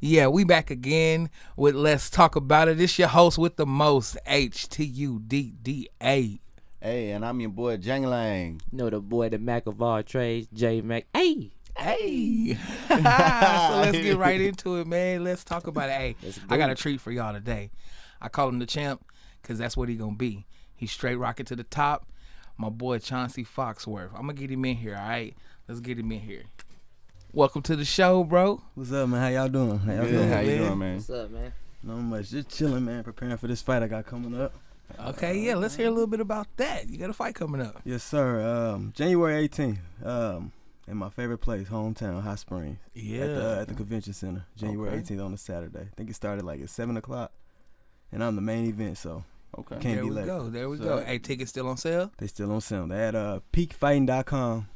Yeah, we back again with Let's Talk About It. It's your host with the most, H-tudda. Hey, and I'm your boy Jangalang. You know the boy, the Mac of all trades, Jmac. Hey. So let's get right into it, man. Let's talk about it. Hey, I got a treat for y'all today. I call him the champ because that's what he gonna be. He's straight rocket to the top. My boy Chauncey Foxworth. I'm gonna get him in here, all right? Let's get him in here. Welcome to the show, bro. What's up, man? How y'all doing? How you doing, man? What's up, man? Not much. Just chilling, man. Preparing for this fight I got coming up. Okay, yeah, let's hear a little bit about that. You got a fight coming up. Yes, sir. January 18th. In my favorite place, hometown, Hot Springs. Yeah. At the convention center. January 18th on a Saturday. I think it started like at 7 o'clock. And I'm the main event, so can't there be we late. There we go. Hey, tickets still on sale? They still on sale. They at peakfighting.com.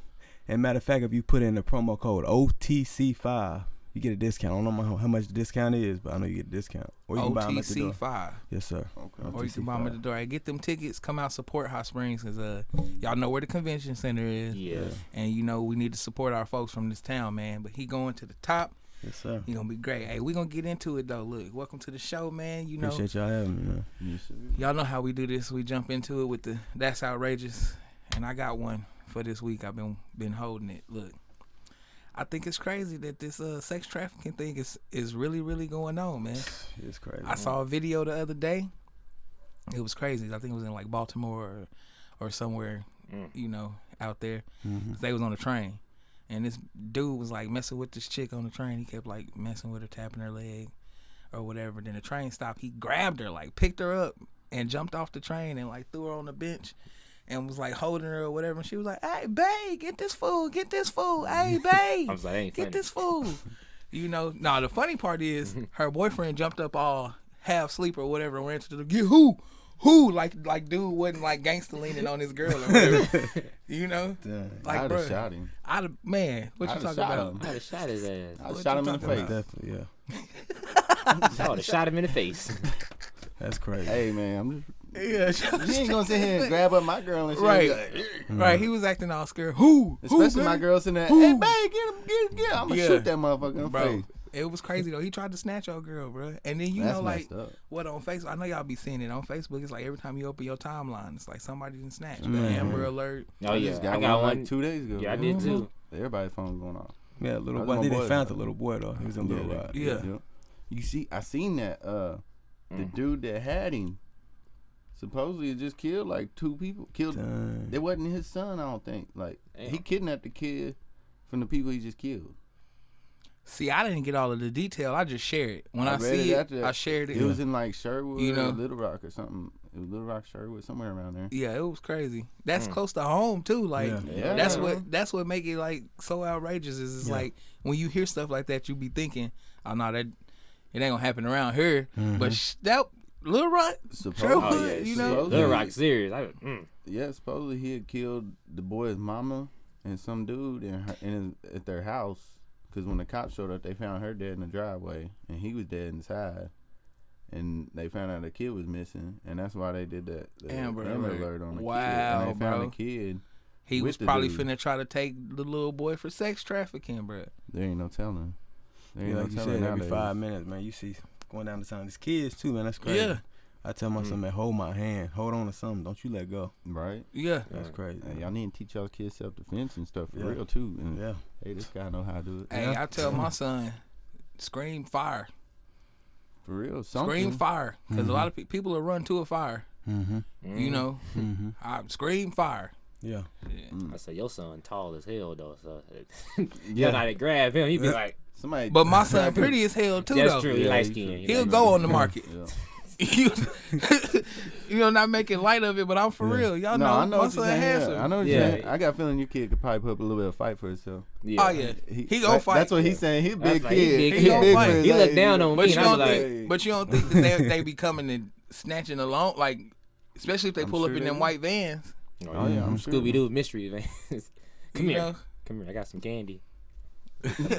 And matter of fact, if you put in the promo code OTC5, you get a discount. I don't know how much the discount is, but I know you get a discount. Or you can buy them at the door. OTC5. Yes, sir. Okay. Or you can buy them at the door. Hey, get them tickets. Come out, support Hot Springs, because y'all know where the convention center is. Yeah. And you know we need to support our folks from this town, man. But he going to the top. Yes, sir. He gonna be great. Hey, we gonna get into it though. Look, welcome to the show, man. You know, Appreciate y'all having me, man. Yes, sir. y'all know how we do this. We jump into it with the That's Outrageous, and I got one for this week. I've been holding it. Look, I think it's crazy that this sex trafficking thing is really going on, man. It's crazy. I saw a video the other day. It was crazy. I think it was in like Baltimore or somewhere, you know, out there. They was on a train, and this dude was like messing with this chick on the train. He kept like messing with her, tapping her leg or whatever. Then the train stopped. He grabbed her, like picked her up and jumped off the train and like threw her on the bench and was like holding her or whatever. And she was like, "Hey, babe, get this fool. Hey, babe, I was like, ain't get funny. this fool." You know, nah, the funny part is her boyfriend jumped up all half asleep or whatever and ran to the get who like dude wasn't like gangster leaning on his girl or whatever. You know? Dang. Like, I'd bro, have shot him. man, what you I'd talking have shot about? him. I would have shot his ass. I What shot you him in the talking face. Definitely, yeah. I would have shot him in the face. That's crazy. Hey, man, I'm just. Yeah, You ain't gonna sit here and grab up my girl and shit. Right. Like, right. He was acting all scared. Who? especially my babe? girl sitting there. Who? Hey, babe, get him. I'm gonna Yeah. shoot that motherfucker in the Bro, face. it was crazy though. He tried to snatch your girl, bro. And then you That's know, like, messed up. what on Facebook? I know y'all be seeing it on Facebook. It's like every time you open your timeline, it's like somebody didn't snatch. Man. Amber Alert. Oh, I yeah. just I got one. like 2 days ago. Yeah, I did too. Everybody's phone going off. Yeah, little That's boy. my They boy, didn't found though. the little boy, though. He was in Little Rock. Yeah. You see, I seen that the dude that had him supposedly just killed like 2 people. Dang. It wasn't his son, I don't think. Like Damn. he kidnapped the kid from the people he just killed. See, I didn't get all of the detail. I just shared it. When I read see it, after- I shared it. It was in like Sherwood You know? or Little Rock or something. It was Little Rock, Sherwood, somewhere around there. Yeah, it was crazy. That's close to home too. Like Yeah. Yeah. that's what make it like so outrageous. Is it's like when you hear stuff like that, you be thinking, "Oh no, that it ain't gonna happen around here." But that Little Rock, Supposedly, Sherwood, you know, supposedly- Little Rock serious. Yeah, supposedly he had killed the boy's mama and some dude at their house. Because when the cops showed up, they found her dead in the driveway, and he was dead inside. And they found out the kid was missing, and that's why they did the Amber alert on the Wow, kid. And they found bro. the kid. he with was the probably dude. finna try to take the little boy for sex trafficking, bro. There ain't no telling. There ain't Yeah, no like you telling said, every nowadays. 5 minutes, man, you see going down the town. These kids, too, man, that's crazy. Yeah, I tell my son, man, hold my hand. Hold on to something. Don't you let go. Right? yeah. That's crazy. Hey, y'all need to teach y'all kids self-defense and stuff for Yeah. real, too. And Yeah. hey, this guy know how to do it. Hey, I tell my son, scream fire, For real. Something. scream fire, because a lot of people will run to a fire. Mm-hmm. You know, Mm-hmm. I scream fire. Yeah. I said, your son tall as hell, though. So Yeah. you know how to grab him. He'd be like, Somebody. But my son pretty as hell too, that's though. true. He Yeah, light he skinned. should. He'll go on the market. Yeah. you, you know, not making light of it, but I'm for real. Y'all No, know, I know my what you're son saying. handsome. Yeah, I know what Yeah. you're saying. I got a feeling your kid could probably put up a little bit of fight for himself. Oh yeah, he gonna fight. That's what he's saying. He's a big That's like, he kid. big He kid. gonna big fight. for his He look age. down on But me. you And don't I'm think, like, but you don't think that they be coming and snatching along, like, especially if they I'm pull up sure in they them do. white vans. Oh yeah, I'm sure. Scooby Doo mystery man. Come You here. know? Come here. I got some candy.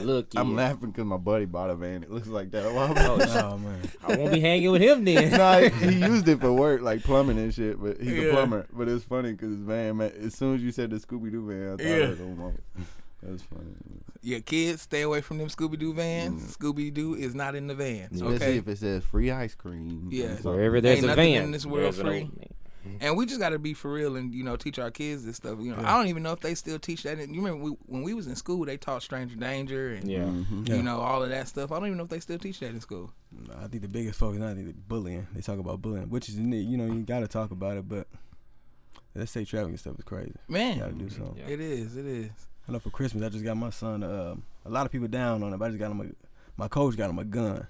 Look, I'm laughing because my buddy bought a van. It looks like that. Well, Oh, man. I won't be hanging with him then. nah, he used it for work, like plumbing and shit. But he's Yeah. a plumber. But it's funny because his van, man, as soon as you said the Scooby Doo van, I thought Yeah. it was on. That's funny. Yeah, kids, stay away from them Scooby-Doo vans. Scooby-Doo is not in the vans. Especially Okay. if it says free ice cream. Yeah. Wherever there's Ain't a nothing van, in this world there's an free. old man. And we just got to be for real and, teach our kids this stuff. I don't even know if they still teach that. You remember when we was in school, they taught stranger danger and, all of that stuff. I don't even know if they still teach that in school. I think the biggest focus, I think, is bullying. They talk about bullying, which is neat. You got to talk about it, but that state trafficking stuff is crazy. Man. You got to do something. Yeah. It is. I know for Christmas, I just got my son, a lot of people down on it, but I just got him my coach got him a gun,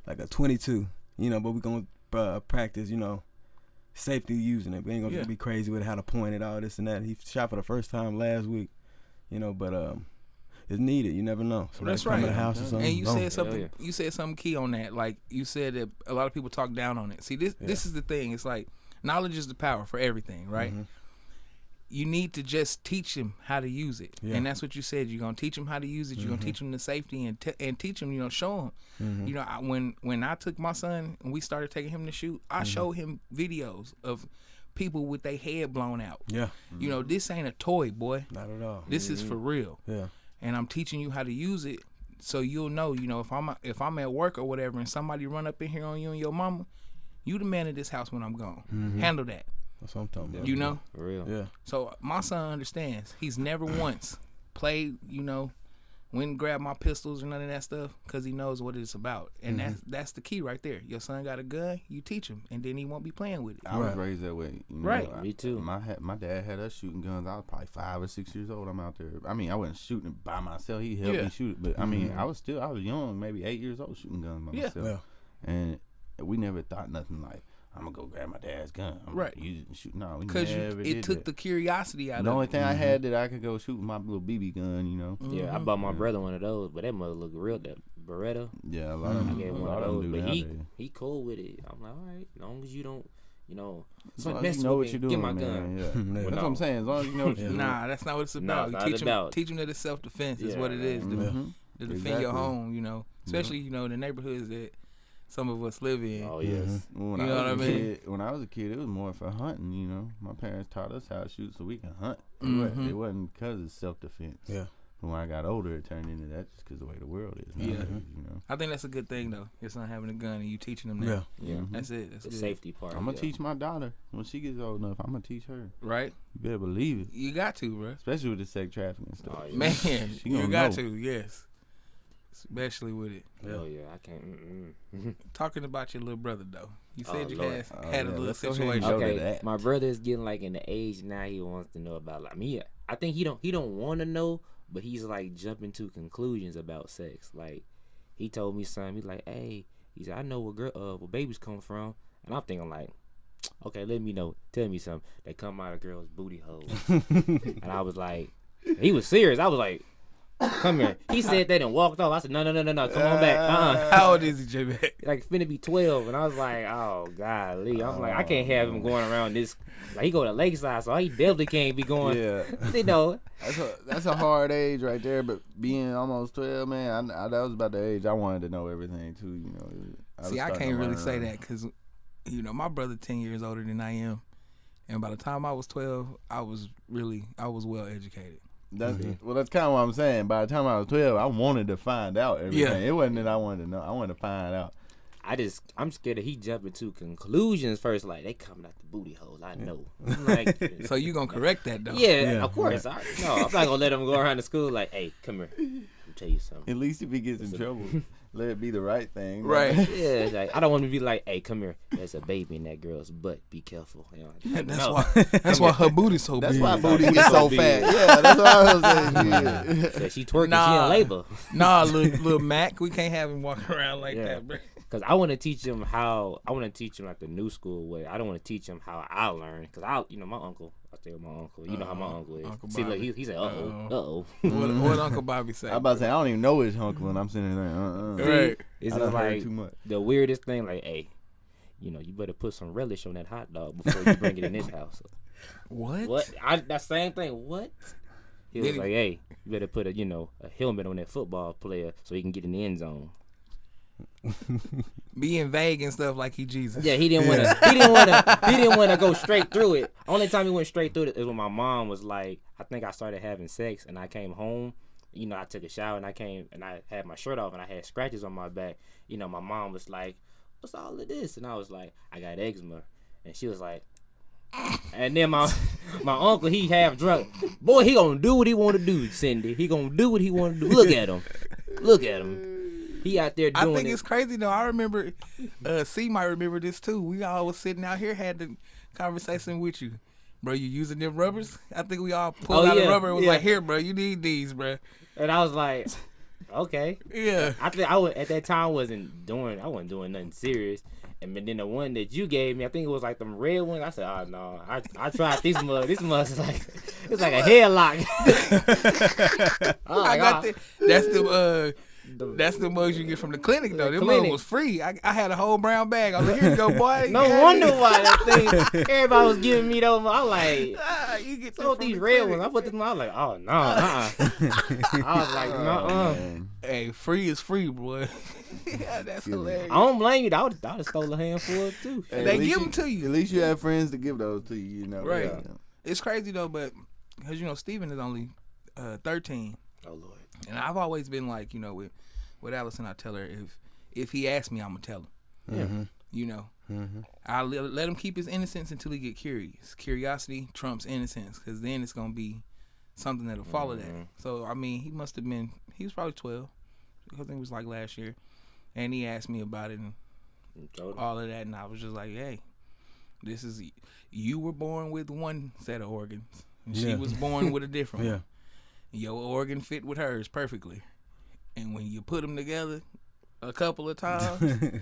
like a 22, but we're going to practice, safety using it. We ain't gonna be crazy with how to point it, all this and that. He shot for the first time last week, but it's needed. You never know. So that's come right. to the house or something. And you said something. You said something key on that. Like you said that a lot of people talk down on it. See, this is the thing. It's like knowledge is the power for everything, right? Mm-hmm. You need to just teach him how to use it, and that's what you said. You're gonna teach him how to use it. You're gonna teach him the safety and teach him, show him. Mm-hmm. When I took my son and we started taking him to shoot, I showed him videos of people with their head blown out. Yeah, this ain't a toy, boy. Not at all. This is for real. Yeah, and I'm teaching you how to use it, so you'll know. If I'm at work or whatever, and somebody run up in here on you and your mama, you the man of this house when I'm gone. Mm-hmm. Handle that. That's what I'm talking about. For real. Yeah. So my son understands. He's never once played, went and grabbed my pistols or none of that stuff because he knows what it's about. And that's the key right there. Your son got a gun, you teach him, and then he won't be playing with it. I was raised that way. Right. Me too. My dad had us shooting guns. I was probably 5 or 6 years old. I'm out there. I mean, I wasn't shooting by myself. He helped me shoot it. But, I mean, I was young, maybe 8 years old shooting guns by myself. Yeah. And we never thought nothing like, I'm gonna go grab my dad's gun. Use it and shoot. No, we never did that. It took the curiosity out of it. The only thing I had that I could go shoot with my little BB gun, Yeah, I bought my brother one of those, but that mother look real. That Beretta. Yeah, a lot of them. I gave him one of those, but he cool with it. I'm like, all right, as long as you don't, as long as you know what you're doing, get my gun. Yeah. That's what I'm saying. As long as you know what you're doing. Nah, that's not what it's about. You teach him that it's self-defense is what it is. To defend your home, especially the neighborhoods that some of us live in. Oh yes. When I was a kid, it was more for hunting. My parents taught us how to shoot so we can hunt. It wasn't because it's self-defense. Yeah. But when I got older, it turned into that just because the way the world is nowadays, I think that's a good thing though. Your son having a gun and you teaching him that. Yeah. That's it. That's the good. safety part. I'm gonna teach my daughter when she gets old enough. I'm gonna teach her. Right. You better believe it. You got to, bro. Especially with the sex trafficking stuff. Oh, yeah. Man, you got to. Yes. Especially with it. Oh yeah, I can't. Talking about your little brother though, you said had a little situation. Okay, my brother is getting like in the age now he wants to know about like me. I think he don't want to know, but he's like jumping to conclusions about sex. Like he told me something. He's like, hey, he said I know where babies come from, and I'm thinking like, okay, let me know. Tell me something. They come out of girls' booty holes, and I was like, he was serious. I was like, come here. He said that and walked off. I said, no. Come on back. How old is he, Jmac? Like, finna be 12. And I was like, oh, golly. I'm like, I can't have him going around this. Like, he go to Lakeside, so he definitely can't be going. Yeah. That's a hard age right there. But being almost 12, man, that was about the age I wanted to know everything, too. See, I can't really say that because, my brother 10 years older than I am. And by the time I was 12, I was well educated. That's kind of what I'm saying. By the time I was 12, I wanted to find out everything. Yeah. It wasn't that I wanted to know. I wanted to find out. I'm scared that he jumping to conclusions first. Like, they coming out the booty holes. I know. I'm like, so you gonna correct that though? Yeah, of course. Yeah. I'm not gonna let him go around the school like, hey, come here. Let me tell you something. At least if he gets in trouble, let it be the right thing. Right. Yeah. Like, I don't want to be like, hey, come here. There's a baby in that girl's butt. Be careful. Like, that's why her booty's so big. That's why booty is so fat. Yeah, that's what I was saying. Yeah. So she twerking. She in labor. Nah, little Mac, we can't have him walking around like that, bro. Because I want to teach him like the new school way. I don't want to teach him how I learn. Because my uncle, I stay with my uncle. You know how my uncle is. Uncle See, look, he said, uh-oh. What Uncle Bobby say? I'm about to say, I don't even know his uncle when I'm sitting there. Right. It's just like too much. The weirdest thing, like, hey, you better put some relish on that hot dog before you bring it in this house. What? That same thing. What? He was like, hey, you better put a helmet on that football player so he can get in the end zone. Being vague and stuff like he Jesus. Yeah, he didn't want to. He didn't want to go straight through it. Only time he went straight through it is when my mom was like, I think I started having sex and I came home you know, I took a shower and I came and I had my shirt off and I had scratches on my back. You know, my mom was like, "What's all of this?" And I was like, "I got eczema." And she was like, and then my uncle, he half drunk. Boy, he gonna do what he want to do, Cindy. He gonna do what he want to do. Look at him. Look at him. He out there doing I think it's crazy though. I remember, C might remember this too. We all was sitting out here, had the conversation with you. Bro, you using them rubbers? I think we all pulled out a rubber and was like, "Here, bro, you need these, bro." And I was like, okay. Yeah. I think at that time I wasn't doing nothing serious. And then the one that you gave me, I think it was like them red ones. I said, "Oh no, I tried these mugs. This mug is like it's like a headlock." I got that's the mugs you get from the clinic though. Them mugs was free. I had a whole brown bag. I was like, "Here you go, boy." No wonder why that thing. Everybody was giving me those. I was like, you get so these red ones. I put them. I was like, "Oh no, I was like, no. Hey, free is free, boy. Yeah, that's hilarious. I don't blame you. I would have stole a handful too. Hey, they give them to you. At least you have friends to give those to you, you know. Right. Yeah. It's crazy though, but because you know Steven is only 13. Oh Lord. And I've always been like, you know, with Allison, I tell her if he asks me, I'm gonna tell him. Mm-hmm. You know, Mm-hmm. I let him keep his innocence until he get curious. Curiosity trumps innocence, because then it's gonna be something that'll follow that. So I mean, he was probably 12. I think it was like last year, and he asked me about it and all of that, and I was just like, hey, this is, you were born with one set of organs, and she was born with a different one. Your organ fit with hers perfectly, and when you put them together a couple of times,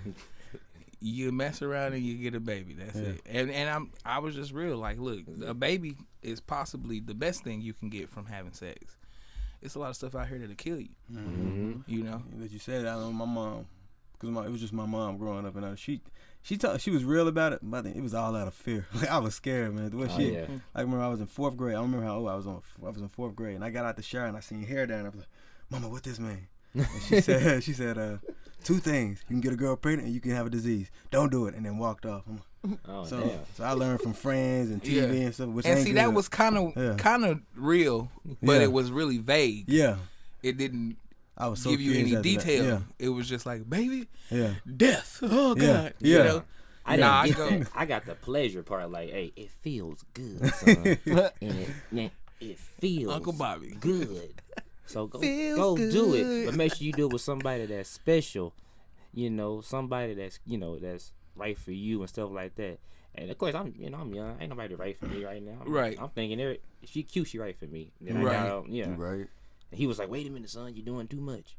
you mess around and you get a baby. That's it. And I was just real, like, look, a baby is possibly the best thing you can get from having sex. It's a lot of stuff out here that'll kill you. Mm-hmm. You know. That you said, I know my mom, because it was just my mom growing up, and she was real about it, but it was all out of fear. Like, I was scared, man. I remember I was in 4th grade. I don't remember how old I was in 4th grade, and I got out the shower and I seen hair down. I was like, "Mama, what this mean?" And she said, 2 things: you can get a girl pregnant, and you can have a disease. Don't do it, and then walked off. So I learned from friends and TV and stuff. Which and ain't see, good. that was kind of real, but it was really vague. Yeah, it didn't. I was so give you any detail. Yeah. It was just like, baby, death. Oh God, you know. I got the pleasure part. Like, hey, it feels good, son. and it feels Uncle Bobby good. So go do it, but make sure you do it with somebody that's special. You know, somebody that's that's right for you and stuff like that. And of course, I'm young. Ain't nobody right for me right now. I'm thinking, if she cute, she right for me. Then Right. And he was like, "Wait a minute, son, you're doing too much."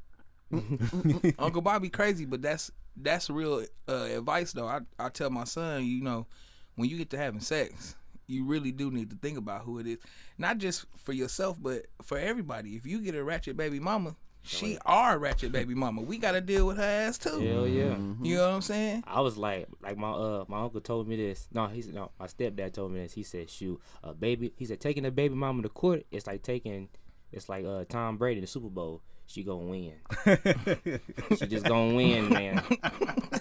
Uncle Bobby crazy, but that's real advice though. I tell my son, you know, when you get to having sex, you really do need to think about who it is, not just for yourself, but for everybody. If you get a ratchet baby mama, she are a ratchet baby mama. We got to deal with her ass too. Hell yeah. Mm-hmm. You know what I'm saying? I was like my uncle told me this. No, my stepdad told me this. He said, "Shoot, a baby." He said, "Taking a baby mama to court, it's like Tom Brady in the Super Bowl. She gonna win. She just gonna win, man.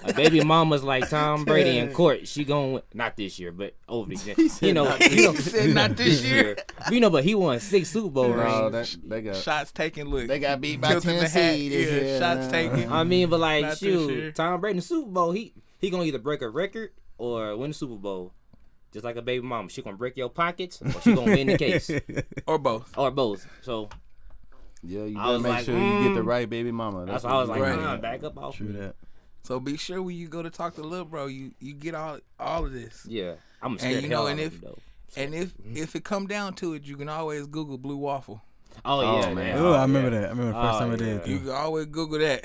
A baby mama's like Tom Brady in court. She gonna win. Not this year, but over the year. He said not this year. But he won 6 Super Bowl rings. They got shots taken. Look, they got beat by Tennessee this year. Shots taken. I mean, but like, shoot, Tom Brady in the Super Bowl, he gonna either break a record or win the Super Bowl. Just like a baby mama, she gonna break your pockets or she gonna win the case, or both. So. Yeah, you gotta make sure you get the right baby mama. That's why I was like, back up off True that. So be sure when you go to talk to little bro, you get all of this. Yeah, I'm scared. And if it come down to it, you can always Google blue waffle. Oh yeah, man. Oh, I remember that. I remember the first time I did. You can always Google that.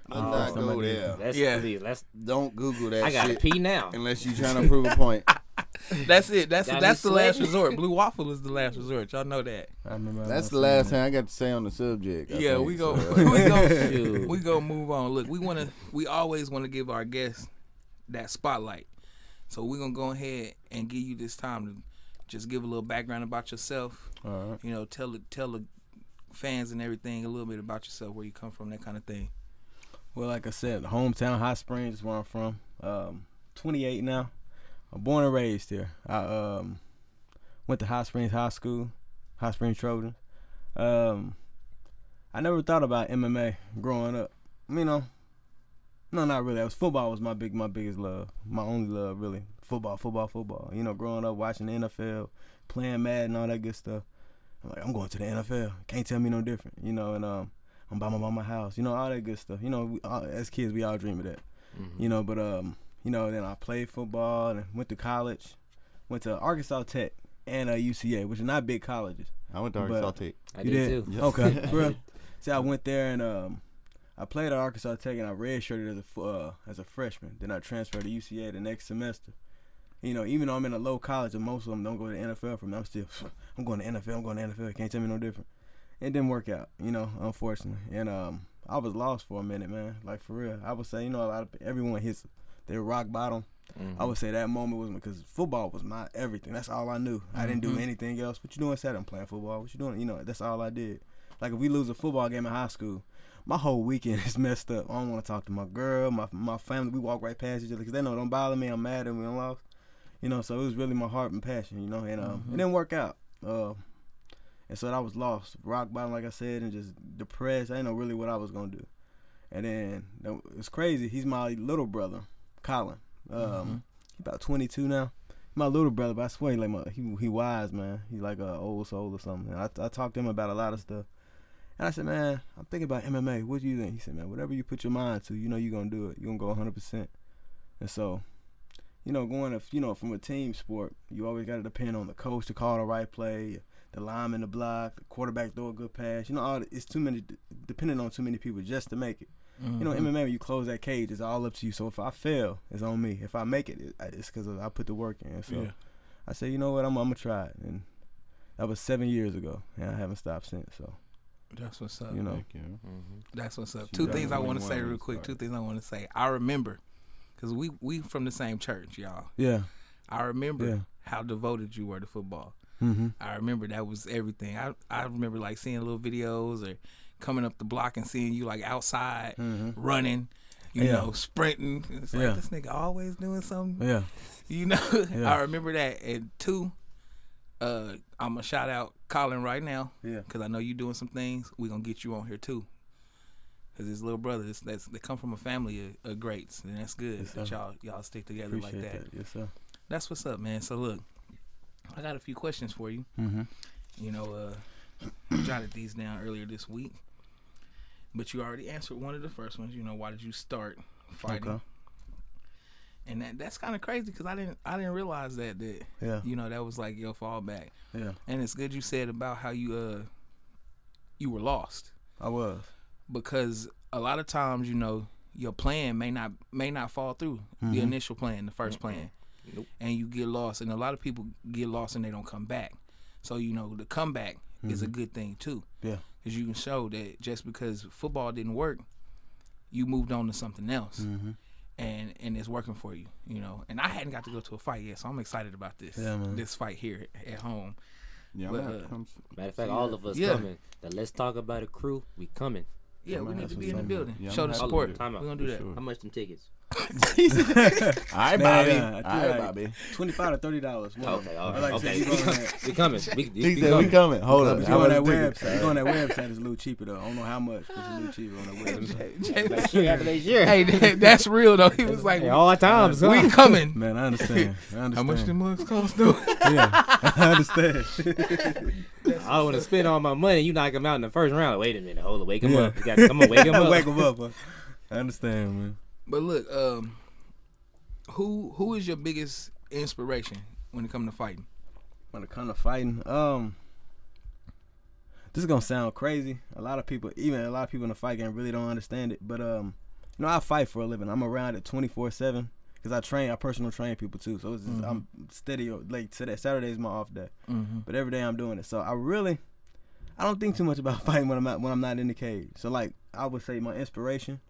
Let's not go there. Don't Google that. I gotta pee now. Unless you're trying to prove a point. That's it. That's the last resort. Blue waffle is the last resort. Y'all know that. I remember. That's the last thing I got to say on the subject. We go move on. Look, we always want to give our guests that spotlight. So we're gonna go ahead and give you this time to just give a little background about yourself. All right. You know, tell the fans and everything a little bit about yourself, where you come from, that kind of thing. Well, like I said, hometown Hot Springs is where I'm from. 28 now. I'm born and raised here. I went to Hot Springs High School, Hot Springs Trojan. I never thought about MMA growing up. You know, no, not really. Football was my biggest love, my only love, really. Football. You know, growing up watching the NFL, playing Madden, all that good stuff. I'm like, I'm going to the NFL. Can't tell me no different. You know, and I'm by my house. You know, all that good stuff. You know, as kids, we all dream of that. Mm-hmm. You know, but you know, then I played football and went to college. Went to Arkansas Tech and UCA, which are not big colleges. I went to Arkansas Tech. I did too. Yep. Okay, bro. See, I went there and I played at Arkansas Tech and I redshirted as a freshman. Then I transferred to UCA the next semester. You know, even though I'm in a low college and most of them don't go to the NFL from me, I'm going to NFL. Can't tell me no different. It didn't work out, you know, unfortunately. And I was lost for a minute, man. Like, for real. I would say, you know, everyone hits their rock bottom. Mm-hmm. I would say that moment was because football was my everything. That's all I knew. I didn't do anything else. What you doing Saturday? I'm playing football. What you doing? You know, that's all I did. Like, if we lose a football game in high school, my whole weekend is messed up. I don't want to talk to my girl, my family. We walk right past each other because they know don't bother me. I'm mad and we done lost. You know, so it was really my heart and passion, you know, and it didn't work out. And so I was lost, rock bottom, like I said, and just depressed. I didn't know really what I was going to do. And then it's crazy. He's my little brother, Colin. He's about 22 now. My little brother, but I swear he wise, man. He's like an old soul or something. And I talked to him about a lot of stuff. And I said, man, I'm thinking about MMA. What do you think? He said, man, whatever you put your mind to, you know you're going to do it. You're going to go 100%. And so, you know, from a team sport, you always got to depend on the coach to call the right play, the lineman to block, the quarterback throw a good pass. You know, it's too many, depending on too many people just to make it. You know, MMA, when you close that cage, it's all up to you. So if I fail, it's on me. If I make it, it's because I put the work in. So I said, you know what, I'm going to try it. And that was 7 years ago, and I haven't stopped since. So that's what's up. You know, that's what's up. Two things I want to say real quick. I remember, because we from the same church, y'all. Yeah. I remember how devoted you were to football. I remember that was everything. I remember like seeing little videos or coming up the block and seeing you like outside running, you know, sprinting. It's like this nigga always doing something. Yeah. You know, I remember that. And two, I'm gonna shout out Colin right now. Yeah. Because I know you doing some things. We're gonna get you on here too. Because his little brother, they come from a family of greats, and that's good that y'all stick together. Appreciate like that. Yes, sir. That's what's up, man. So look, I got a few questions for you. You know, I jotted these down earlier this week, but you already answered one of the first ones. You know, why did you start fighting? Okay. And that's kind of crazy because I didn't realize that you know, that was like your fallback. Yeah. And it's good you said about how you were lost. I was. Because a lot of times, you know, your plan may not fall through, the initial plan, the first plan. Nope. And you get lost, and a lot of people get lost and they don't come back. So, you know, the comeback is a good thing too. Yeah. Because you can show that just because football didn't work, you moved on to something else. And it's working for you, you know. And I hadn't got to go to a fight yet, so I'm excited about this. Yeah, man. This fight here at home. Yeah, but, matter of fact, all of us coming. The Let's Talk About It crew, we coming. Yeah, we need to be in the building. Show the support. We're going to do that. Sure. How much them tickets? All right, Bobby. All right, Bobby. $25 to $30. Okay, all right. Like okay. We coming. We coming. Hold up. You go on that website. Go on that website. It's a little cheaper, though. I don't know how much, but it's a little cheaper on that website. Hey, that's real, though. He was like, all times. We coming. Man, I understand. How much them mugs cost, though? Yeah, I understand. I don't want to spend all my money. You knock him out in the first round. Wait a minute. Hold on. Wake him up. You got to come on. Wake him up. Wake him up. I understand, man. But look, who is your biggest inspiration when it comes to fighting? When it comes to fighting, this is gonna sound crazy. A lot of people in the fight game really don't understand it. But you know, I fight for a living. I'm around it 24/7 because I personal train people too. So it's just, I'm steady. Like today, Saturday is my off day, but every day I'm doing it. So I don't think too much about fighting when I'm not in the cage. So like I would say my inspiration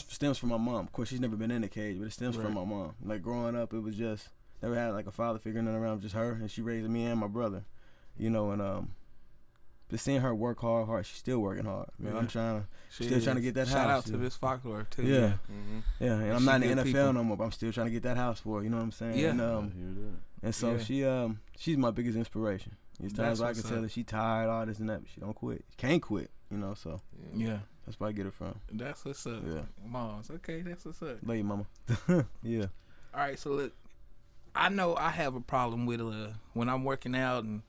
stems from my mom. Of course, she's never been in the cage, but it stems from my mom. Like growing up, it was just never had like a father figure none around, just her, and she raised me and my brother. You know, and just seeing her work hard. She's still working hard. Man, I'm trying to get that house. Shout out to Miss Foxworth too. Yeah, yeah. And I'm not in the NFL no more, but I'm still trying to get that house for her. You know what I'm saying? Yeah. And so she's my biggest inspiration. There's times I can tell her she tired, all this and that, but she don't quit. Can't quit. you know. So Yeah. that's where I get it from. That's what's up. Yeah. Moms. Okay, that's what's up. Love you, mama. Yeah. All right, so look, I know I have a problem with when I'm working out and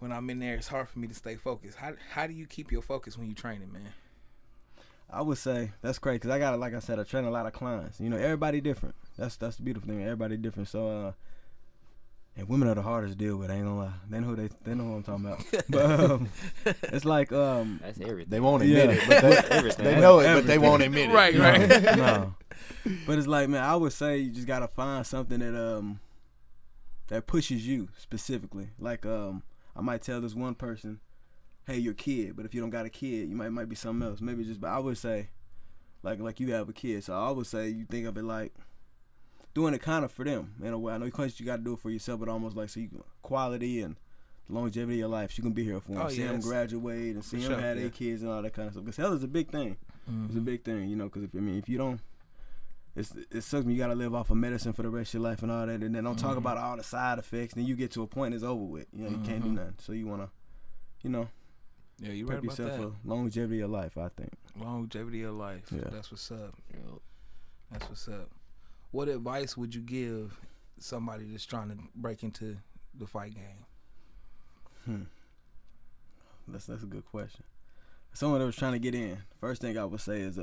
when I'm in there, it's hard for me to stay focused. How do you keep your focus when you training, man? I would say that's great because I got, like I said, I train a lot of clients. You know, everybody different. That's the beautiful thing. Everybody different. So, and women are the hardest to deal with. I ain't gonna lie. They know who I'm talking about. But it's like that's everything. They won't admit it, but they know it, but they won't admit it. Right. No. But it's like, man, I would say you just gotta find something that pushes you specifically. Like I might tell this one person, hey, you're a kid, but if you don't got a kid, you might be something else. Maybe just, but I would say, like you have a kid, so I would say you think of it like doing it kind of for them in a way. I know you got to do it for yourself, but almost like so you quality and longevity of your life. So you can be here for them, see them graduate and see them have their kids and all that kind of stuff. Because health is a big thing. It's a big thing, you know. Because if you don't, it sucks when you got to live off of medicine for the rest of your life and all that, and then don't talk about all the side effects. Then you get to a point it's over with. You know, you can't do nothing. So you wanna, you know. Yeah, you prep right about yourself that. for longevity of life, I think. Longevity of life. Yeah. That's what's up. Yep. That's what's up. What advice would you give somebody that's trying to break into the fight game? That's a good question. Someone that was trying to get in, first thing I would say is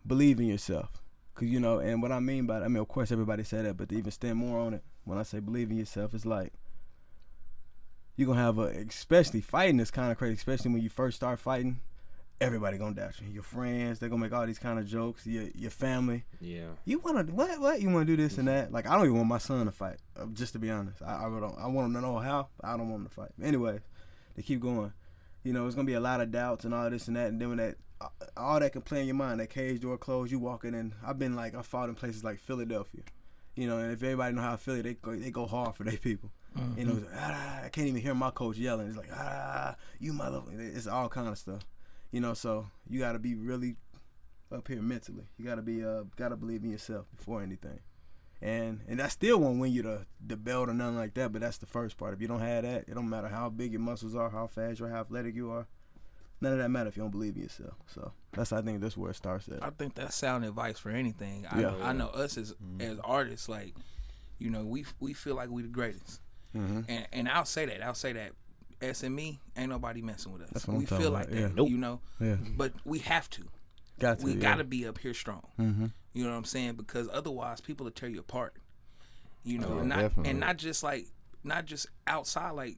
believe in yourself. Cause you know, and what I mean by that, I mean, of course everybody said that, but to even stand more on it, when I say believe in yourself, it's like you're gonna have especially fighting is kind of crazy, especially when you first start fighting. Everybody gonna doubt you. Your friends, they're gonna make all these kind of jokes. Your family. Yeah. You wanna what? You wanna do this and that? Like I don't even want my son to fight. Just to be honest, I don't. I want him to know how. But I don't want him to fight. Anyways, they keep going. You know, it's gonna be a lot of doubts and all this and that. And then when that all that can play in your mind, that cage door closed, you walking in. I fought in places like Philadelphia. You know, and if everybody know how Philly, they go hard for their people. You know, it's like, I can't even hear my coach yelling. It's like you motherfucker. It's all kind of stuff. You know, so you got to be really up here mentally. You got to be gotta believe in yourself before anything. And that still won't win you the belt or nothing like that, but that's the first part. If you don't have that, it don't matter how big your muscles are, how fast or how athletic you are. None of that matter if you don't believe in yourself. So I think that's where it starts at. I think that's sound advice for anything. Yeah. I know us as artists, like, you know, we feel like we the greatest. And I'll say that. SME ain't nobody messing with us. That's what we I'm talking feel about. like that, Nope. you know. Yeah. But we have to. We Gotta be up here strong. You know what I'm saying? Because otherwise, people will tear you apart. You know, not just outside, like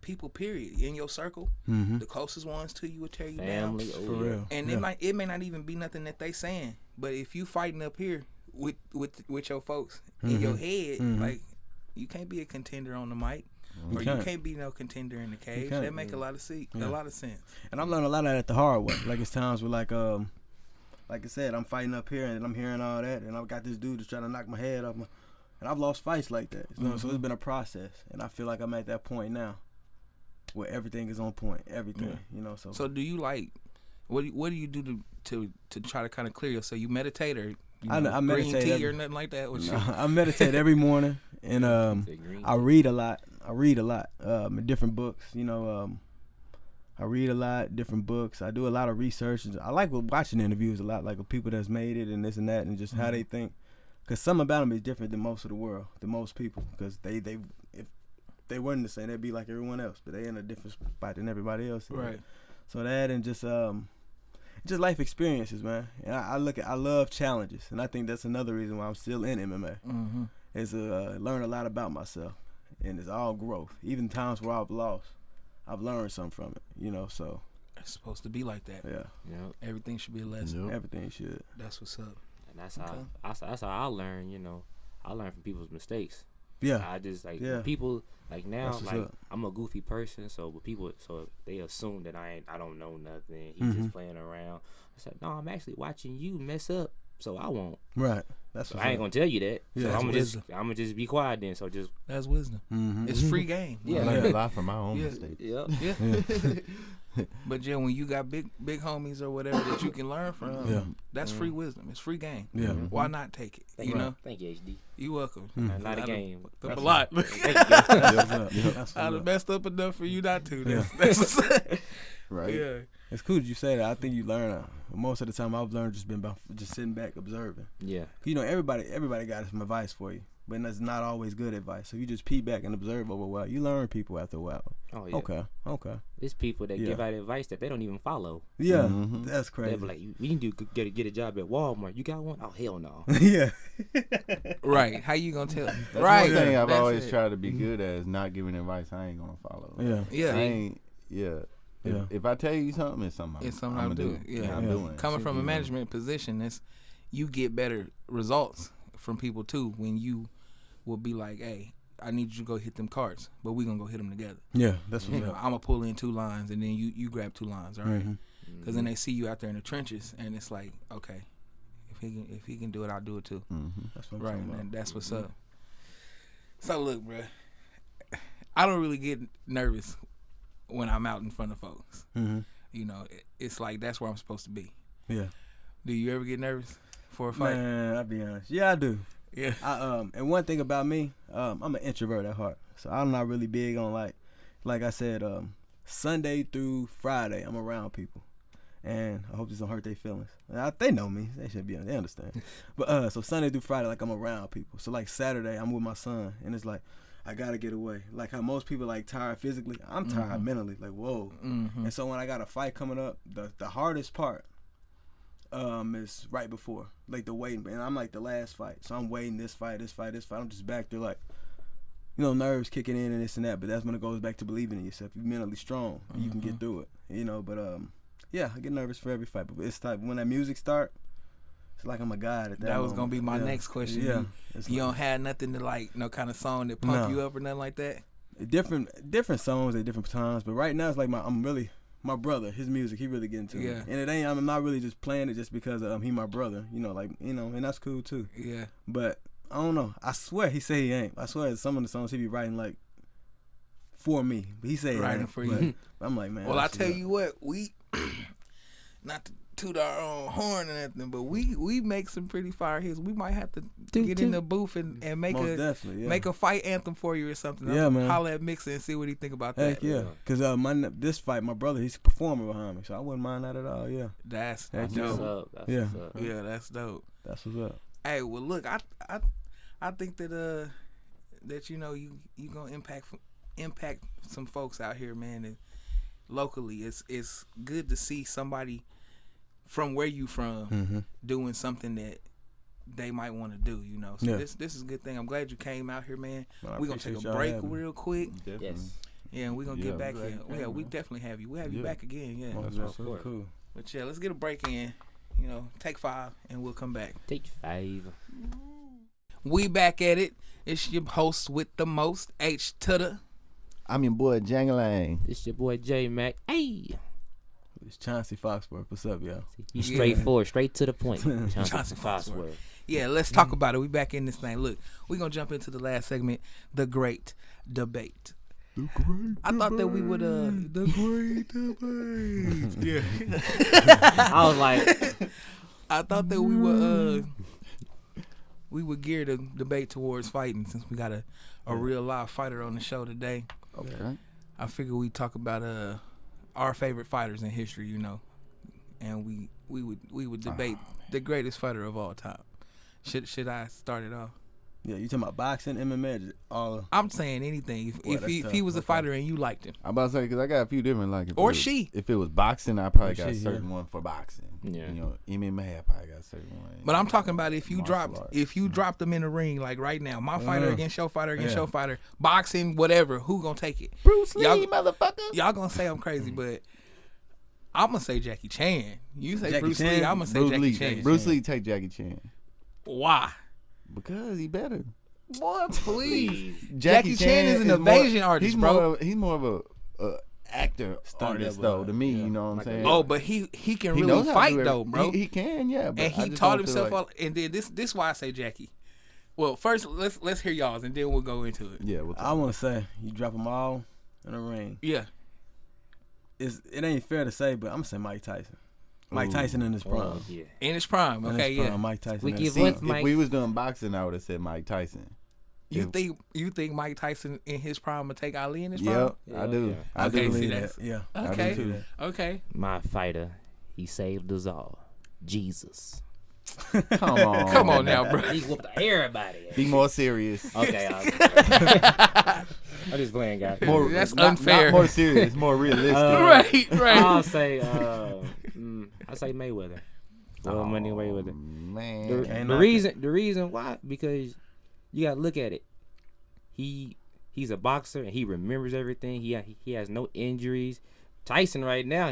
people. Period. In your circle, the closest ones to you will tear you Family, down. For real. And it may not even be nothing that they saying, but if you fighting up here with your folks in your head, like you can't be a contender on the mic. Or you can't be no contender in the cage. That make a lot of sense. And I'm learning a lot of that the hard way. Like it's times where like I said, I'm fighting up here and I'm hearing all that, and I've got this dude that's trying to knock my head off, and I've lost fights like that. You know? So it's been a process, and I feel like I'm at that point now where everything is on point, everything. You know. So do you like? What do you do to try to kind of clear yourself? You meditate or I meditate green tea or nothing like that? I meditate every morning, and I read a lot. Different books, you know. I read a lot, different books. I do a lot of research. I like watching interviews a lot, like with people that's made it and this and that, and just how they think. Because some about them is different than most of the world, than most people. Because they if they weren't the same, they'd be like everyone else, but they in a different spot than everybody else. Right. So that and just life experiences, man. And I love challenges, and I think that's another reason why I'm still in MMA. Is learn a lot about myself. And it's all growth. Even times where I've lost, I've learned something from it. You know, so it's supposed to be like that. Yeah. Yep. Everything should be a lesson. Everything should. That's what's up. And that's how I learn. You know, I learn from people's mistakes. Yeah. I just people like now I'm a goofy person, so people they assume that I don't know nothing. He's just playing around. I said, no, I'm actually watching you mess up so I won't. Right. That's So I ain't gonna tell you that. Yeah, so that's I'm gonna just be quiet then. So just That's wisdom. It's free game. Yeah. I learned a lot from my own Yeah. mistakes. Yeah. But yeah, when you got big homies or whatever that you can learn from, Yeah. that's free wisdom. It's free game. Yeah. Why not take it? thank You know, Thank you, HD. you welcome. Not a game. A lot. Thank you. That's I'd have what's up. messed up enough for you not to. Yeah. That's Right. yeah. It's cool that you say that. I think you learn. Most of the time, I've learned just been about just sitting back observing. Yeah. You know, everybody got some advice for you, but that's not always good advice. So you just peep back and observe over a while. You learn people after a while. Oh yeah. Okay. There's people that give out advice that they don't even follow. Yeah, that's They crazy. be like, "We need to get a job at Walmart. You got one? Oh hell no." Yeah. Right. How you gonna tell? That's Right. one thing I've That's always it. tried to be good at is not giving advice I ain't gonna follow. Yeah. Yeah. I ain't. Yeah. Yeah. If I tell you something, it's something. It's something I'm I'm gonna doing. do. Yeah. I'm Yeah. doing. it. Coming from a You know? management position, it's you get better results from people too when you will be like, "Hey, I need you to go hit them carts, but we gonna go hit them together." Yeah, that's You what's know, up. I'm gonna pull in 2 lines and then you grab 2 lines, all right? Mhm. Because then they see you out there in the trenches, and it's like, okay, if he can do it, I'll do it too. That's what I'm Right, talking about. and that's what's up. So look, bruh, I don't really get nervous when I'm out in front of folks. Mhm. You know, it's like that's where I'm supposed to be. Yeah. Do you ever get nervous for a fight? Man, I'll be honest. Yeah, I do. Yeah. And one thing about me, I'm an introvert at heart, so I'm not really big on like I said, Sunday through Friday, I'm around people, and I hope this don't hurt their feelings. They know me, they should be, they understand. But so Sunday through Friday, like I'm around people. So like Saturday, I'm with my son, and it's like I gotta get away. Like how most people like tired physically, I'm tired mentally. Like whoa. And so when I got a fight coming up, the hardest part is right before, like the waiting, and I'm like the last fight, so I'm waiting this fight. I'm just back there like, you know, nerves kicking in and this and that. But that's when it goes back to believing in yourself. You're mentally strong, and you can get through it. You know, but yeah, I get nervous for every fight. But it's like when that music start, it's like I'm a god at that. That was moment. gonna be my Yeah. next question. Yeah, You it's don't like, have nothing to like, no kind of song that pump No. you up or nothing like that. different songs at different times. But right now it's like my brother, his music, he really getting to me. Yeah. And I'm not really just playing it just because he my brother, you know, like, you know, and that's cool too. Yeah. But I don't know. I swear he say he ain't. I swear some of the songs he be writing like for me. But he say he Writing ain't. for But you. I'm like, man. Well, I that's tell what's up. you what, we not to toot our own horn or nothing, but we make some pretty fire hits. We might have to get in the booth and make Most a definitely, yeah. make a fight anthem for you or something. Yeah, man. Holla at Mixer and see what he think about Heck that. yeah. Cause this fight, my brother, he's performing behind me, so I wouldn't mind that at all. Yeah. That's Heck That's yeah. what's dope. up. That's Yeah. what's up. Yeah, that's dope. That's what's up. Hey, well, look, I think that that you know you gonna impact some folks out here, man, and locally. It's good to see somebody from where you from doing something that they might want to do, you know. So Yeah. this is a good thing. I'm glad you came out here, man. Well, I We're gonna take a appreciate y'all break having me. real quick. Definitely. Yes. Yeah, and we're gonna Yeah. get back Glad here. you came, Yeah, we man. definitely have you. We'll have you Yeah. back again, yeah. Most of definitely. Cool. But yeah, let's get a break in. You know, take 5 and we'll come back. Take 5. We back at it. It's your host with the most, H-tudda. I'm your boy Jangalang. This your boy Jmac. Hey. It's Chauncey Foxworth. What's up, y'all? You straightforward, straight to the point. Chauncey Chauncey Foxworth. Foxworth. Yeah, let's talk about it. We back in this thing. Look, we're going to jump into the last segment, the great debate. I thought that we would, the great debate. Yeah. I was like, I thought that we would gear the debate towards fighting since we got a real live fighter on the show today. Okay. I figure we talk about our favorite fighters in history, you know, and we would debate the greatest fighter of all time. Should I start it off? Yeah, you talking about boxing, MMA, just all? I'm saying anything. Boy, If that's he tough. was a Okay. fighter and you liked him, I'm about to say because I got a few different like. Or she. If it was boxing, I probably Or got a she, certain yeah. one for boxing. Yeah. You know, MMA, I probably got a certain one. but I'm talking about if you Martial arts. dropped them in the ring like right now, my fighter against your fighter against Yeah. your fighter, boxing, whatever, who gonna take it? Bruce Lee, Y'all- motherfucker. Y'all gonna say I'm crazy, but I'm gonna say Jackie Chan. You say Jackie Bruce Chan? Lee, I'm gonna say Bruce Jackie Lee. Chan. Bruce Lee take Jackie Chan Why? because he better. Boy, please. please. Jackie Chan is an more- evasion artist, he's bro. He's more of a actor artist though. To me, you know what I'm saying? Oh, but he can He really knows how to fight do though, bro. He can, yeah. But And I he just taught don't feel himself like, all. And then this why I say Jackie. Well, first let's hear y'all's, and then we'll go into it. Yeah, I want to say you drop them all in the ring. Yeah. It ain't fair to say, but I'm gonna say Mike Tyson. Mike Tyson in his prime. Oh, yeah. In his prime. In Okay, his yeah. prime, Mike Tyson. We in give his one- prime. if we was doing boxing, I would have said Mike Tyson. You think Mike Tyson in his prime would take Ali in his prime? Yep, I do. Yeah. I Okay, do see believe that's- that. Yeah. I Okay. do too. Okay. My fighter, he saved us all. Jesus. Come on, Come on now, bro. He whooped everybody. Be more serious. Okay, I'm just playing, guys. More, That's not unfair. more serious, more realistic. Right. I'll say, I say Mayweather. Well, money Mayweather. Man, The reason why, because you gotta look at it. He's a boxer and he remembers everything. He has no injuries. Tyson right now,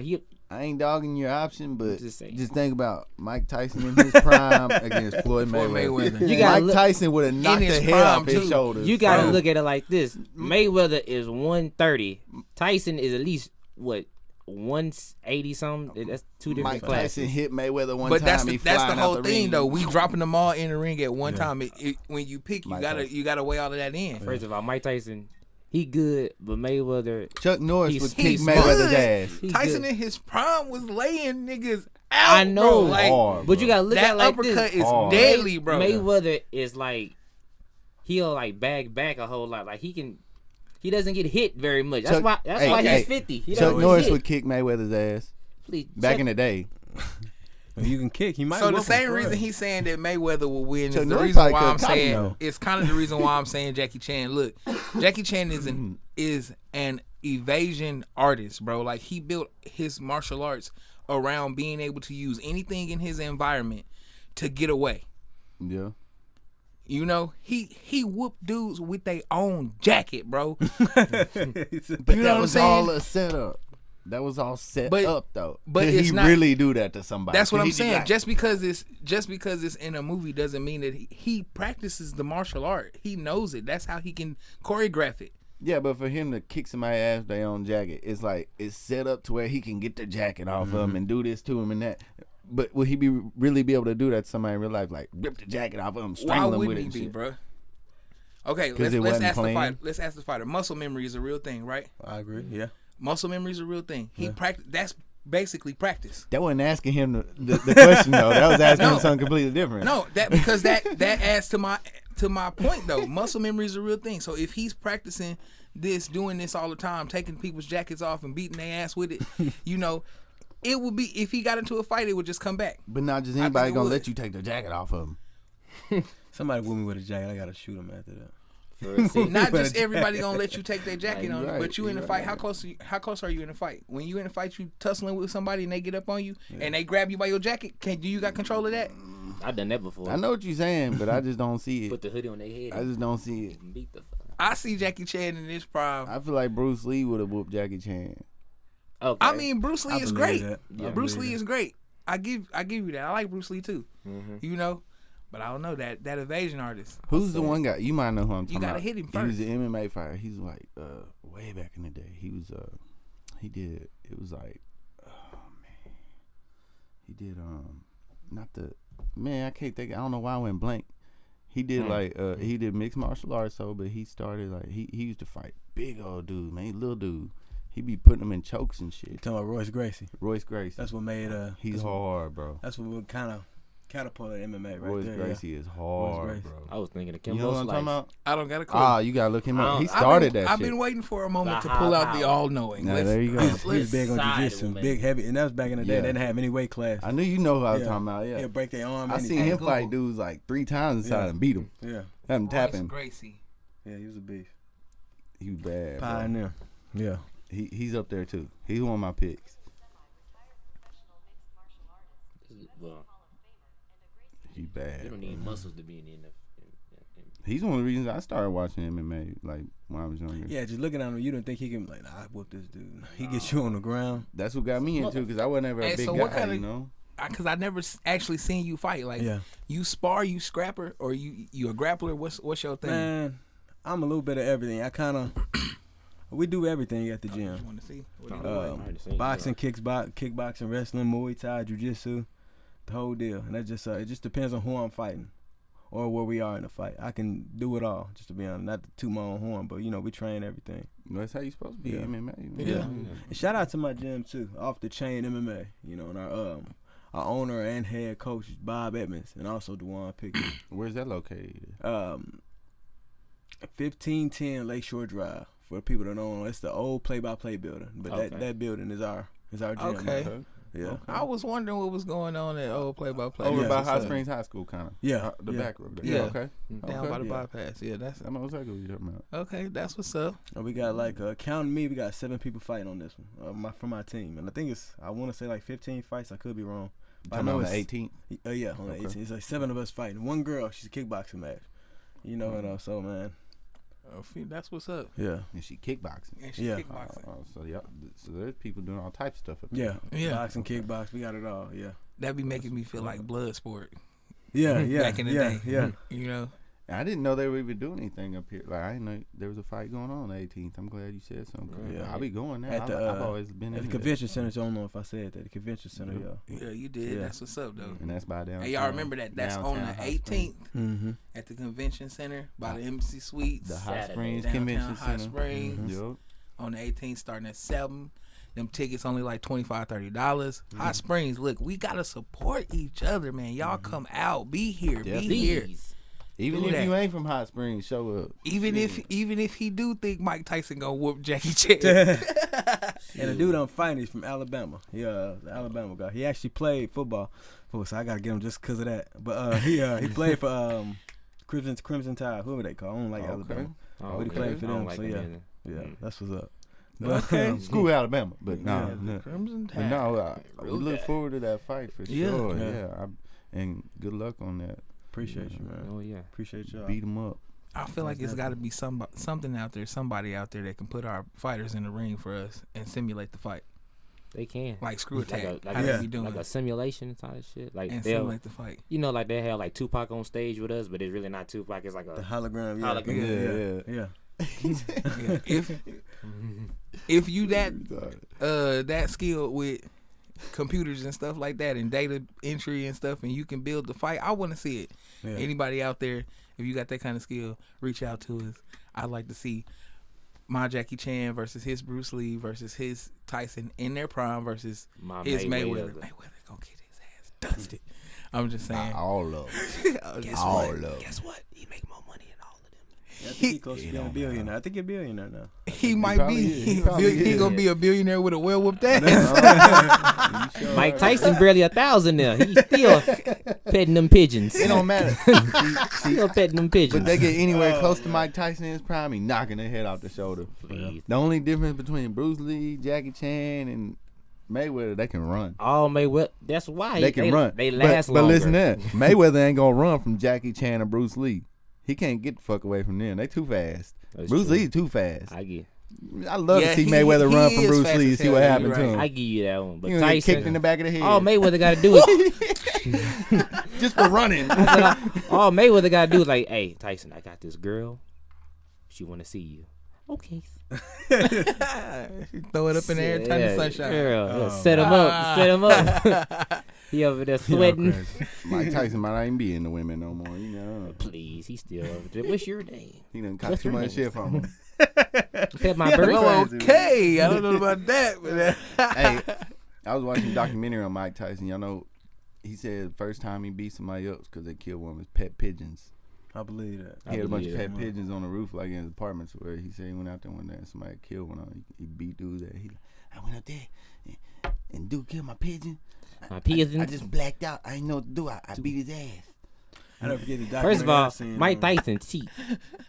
I ain't dogging your option, but Just saying. just think about Mike Tyson in his prime against Floyd Mayweather. Mayweather. You gotta Mike look- Tyson would have knocked his the head prime, off his too. shoulders. you gotta Bro. look at it like this. Mayweather is 130. Tyson is at least what 180 something. That's two different Mike classes. Tyson hit Mayweather one But time. that's he the flying out whole the thing ring. though. We dropping them all in the ring at one time. When you pick, Mike you gotta weigh all of that in. First of all, Mike Tyson, he good, but Mayweather, Chuck Norris He's- would kick he's Mayweather's good. ass. he Tyson good. in his prime was laying niggas out. I know, bro. Like Hard, but you gotta look that at it like uppercut this. is Hard. deadly, bro. Mayweather is like he'll like bag back a whole lot. Like he doesn't get hit very much. That's why hey, he's 50. He Chuck doesn't Norris get would kick Mayweather's ass Please, back in the day. If you can kick, he might. So the whoop him same for reason real. he's saying that Mayweather will win Chuck is the Norris reason probably why could I'm caught him, saying though. it's kind of the reason why I'm saying Jackie Chan. Look, Jackie Chan is an evasion artist, bro. Like he built his martial arts around being able to use anything in his environment to get away. Yeah. You know, he whooped dudes with their own jacket, bro. But You know that what I'm was saying? all a setup. That was all set But- up though. but Could it's he not- really do that to somebody? That's what Could I'm he be saying. like, Just because it's in a movie doesn't mean that he practices the martial art. He knows it. That's how he can choreograph it. yeah, but for him to kick somebody's ass with their own jacket, it's like it's set up to where he can get the jacket off of him and do this to him and that. But will he really be able to do that to somebody in real life? Like rip the jacket off of him, Why strangle him with wouldn't it he and be, shit? bro? Okay, 'Cause let's it wasn't ask the planned? fighter. Let's ask the fighter. Muscle memory is a real thing, right? I agree. Yeah. Muscle memory is a real thing. He That's basically practice. That wasn't asking him the question though. That was asking No. him something completely different. No, because that adds to my point though. Muscle memory is a real thing. So if he's practicing this, doing this all the time, taking people's jackets off and beating their ass with it, you know, it would be if he got into a fight, it would just come back. But not just I anybody think it gonna would. let you take the jacket off of him. Somebody with me with a jacket. I gotta shoot him after that. Not just everybody gonna let you take their jacket Nah, on you you, right, but you in you a right. fight. How close are you in a fight? When you in a fight, you tussling with somebody and they get up on you and they grab you by your jacket. Do you got control of that? I've done that before. I know what you're saying, but I just don't see Put it. the hoodie on their head. I just don't see it. and beat the fuck. I see Jackie Chan in his prime. I feel like Bruce Lee would have whooped Jackie Chan. Okay. I mean, Bruce Lee I is believe great. that. I Bruce believe Lee that. is great. I give you that. I like Bruce Lee too. Mm-hmm. You know, but I don't know that evasion artist. Who's the one guy? You might know who I'm talking You gotta about. hit him He was first. an MMA fighter. He's like way back in the day. He was he did it was like oh man. He did not the man, I can't think I don't know why I went blank. He did like he did mixed martial arts but he started like he used to fight big old dude, man, little dude. He be putting them in chokes and You shit. talking about Royce Gracie? Royce Gracie. That's what made He's that's what- hard, bro. That's what kind of catapulted MMA right Royce there. Gracie is hard, Gracie. bro. I was thinking of You Kimbo know what I'm Slice. talking about? I don't got a clue. Ah, you gotta look him up. He I've started that I've shit. been waiting for a moment The to pull out the how. all-knowing. Nah, Let's- there you go. Yeah. He was let's- big on side jiu-jitsu, him, man. big heavy, and that was back in the day. Yeah. They didn't have any weight class. I knew you know who I was talking about, yeah. He'll break their arm. I and seen his him ankle. fight dudes like 3 times inside Yeah. and beat him. Yeah, Have him tap Royce him. Gracie. yeah, he was a beast. He was bad. Bro. Pioneer. Yeah. He's up there too. He's one of my picks. Well, He you bad. don't need muscles to be in the. He's one of the reasons I started watching MMA like when I was younger. Yeah, just looking at him, you didn't think he can like, nah, I whoop this dude. He gets you on the ground. That's what got me into because I wasn't ever a Hey, big so guy, what kinda- you know. Because I never actually seen you fight. Like Yeah. you spar, you scrapper, or you a grappler. What's your thing? Man, I'm a little bit of everything. We do everything at the I gym. just want to see. What he doing. Boxing, kickboxing, wrestling, Muay Thai, jiu-jitsu, the whole deal. And that just it just depends on who I'm fighting or where we are in the fight. I can do it all, just to be honest. Not to toot my own horn, but we train everything. That's how you supposed to be. Yeah. MMA. Yeah. And shout out to my gym too, Off the Chain MMA. And our owner and head coach is Bob Edmonds, and also Dewan Pickett. Where's that located? 1510 Lakeshore Drive. For people that don't know, it's the old play-by-play building, but Okay. that building is our gym. Okay. Yeah. I was wondering what was going on at old play-by-play. Over Yeah, by it's, Hot Springs High School, kind of. Yeah. The back road. Yeah. Okay. Down by the Yeah. bypass. Yeah, that's I know exactly what you're talking about. okay. That's what's up. And we got counting me, we got 7 people fighting on this one from my team, and I think I want to say 15 fights. I could be wrong. But I know on it's the 18th. Yeah, on the 18th. It's 7 of us fighting. One girl, she's a kickboxing match. So man. That's what's up. Yeah. And she kickboxing. And she Yeah. kickboxing. So there's people doing all types of stuff up there. Yeah. Boxing, kickbox, we got it all. Yeah. That be making me feel like blood sport. Yeah. Back in the day. Yeah. I didn't know they were even doing anything up here. Like, I didn't know there was a fight going on the 18th. I'm glad you said something. Yeah. I'll be going there. At the, I've always been at in the convention center. I don't know if I said that. The convention center, y'all. Yeah, you did. Yeah. That's what's up, though. And that's by downtown. Hey, y'all remember that? That's on the downtown Hot 18th Mm-hmm. at the convention center by the Embassy Suites. The Hot Saturday. Springs Downtown Convention Hot Center. Springs. Yup. On the 18th, starting at 7. Them tickets only like $25, $30. Hot Springs, look, we gotta support each other, man. Y'all come out, be here, Definitely. be here. Even Do if that. you ain't from Hot Springs, show up. Even if he do think Mike Tyson gonna whoop Jackie Chan. And the dude I'm fighting is from Alabama. The Alabama guy. He actually played football. So I gotta get him just because of that. But he played for Crimson Tide, whoever they call. I don't like Alabama. But he played for them. So yeah, that's what's up. Okay. School Alabama, but Yeah. no. Crimson But Tide. no, we Real look bad. forward to that fight for Yeah. sure. Yeah. Yeah, and good luck on that. Appreciate you, man. Oh yeah. Appreciate y'all. Beat them up. I feel like it's got to be something out there, somebody out there that can put our fighters in the ring for us and simulate the fight. They can. Like screw attack. Like How they yeah. be doing like a simulation type of shit. Like and they'll, simulate the fight. like they have like Tupac on stage with us, but it's really not Tupac. It's like The a hologram. Hologram. Yeah. Yeah. If you that skilled with computers and stuff like that and data entry and stuff, and you can build the fight, I want to see it. Yeah. Anybody out there, if you got that kind of skill, reach out to us. I'd like to see my Jackie Chan versus his Bruce Lee versus his Tyson in their prime versus My his Mayweather. Mayweather. Mayweather gonna get his ass dusted. I'm just saying. All of them. Guess all what? of them. Guess what? He make more money than all of them. I think he's close to being a billionaire. I think he's a billionaire now. He might probably be. is. He probably He is. gonna be a billionaire with a well-whooped ass. Mike Tyson barely 1,000 now. He's still petting them pigeons. It don't matter. Still petting them pigeons. But they get anywhere close to Mike Tyson in his prime, he knocking their head off the shoulder. Please. The only difference between Bruce Lee, Jackie Chan, and Mayweather, they can run. All Mayweather. That's why They can run. They last but longer. listen there, Mayweather ain't gonna run from Jackie Chan or Bruce Lee. He can't get the fuck away from them. They too fast. That's Bruce true. Lee too fast. I get. I love Yeah, to see he- Mayweather he run from is Bruce fast Lee and as see hell, what yeah, happened you to right. him. I give you that one. But He gonna get kicked in Tyson. the back of the head. All Mayweather got to do is. just for running. All Mayweather got to do is like, hey Tyson, I got this girl. She want to see you. Okay. Throw it up in the air, turn the sunshine. Girl, set him up. Set him up. He over there sweating. Mike Tyson might not even be in the women no more. You know, Please, he's still over there. What's your name? he done caught What's too your much name? shit from him. Pet my bird. Well, okay. I don't know about that, but Hey, I was watching a documentary on Mike Tyson. Y'all know, he said the first time he beat somebody up because they killed one of his pet pigeons. I believe that. He had a bunch of believe pet pigeons on the roof, like in his apartments, where he said he went out there one day and somebody killed one of them. He beat dude that. I went up there and dude killed my pigeon. My pigeons. I just blacked out. I didn't know what to do. I beat his ass. I never forget the documentary. First of all, I seen Mike on- Tyson cheat.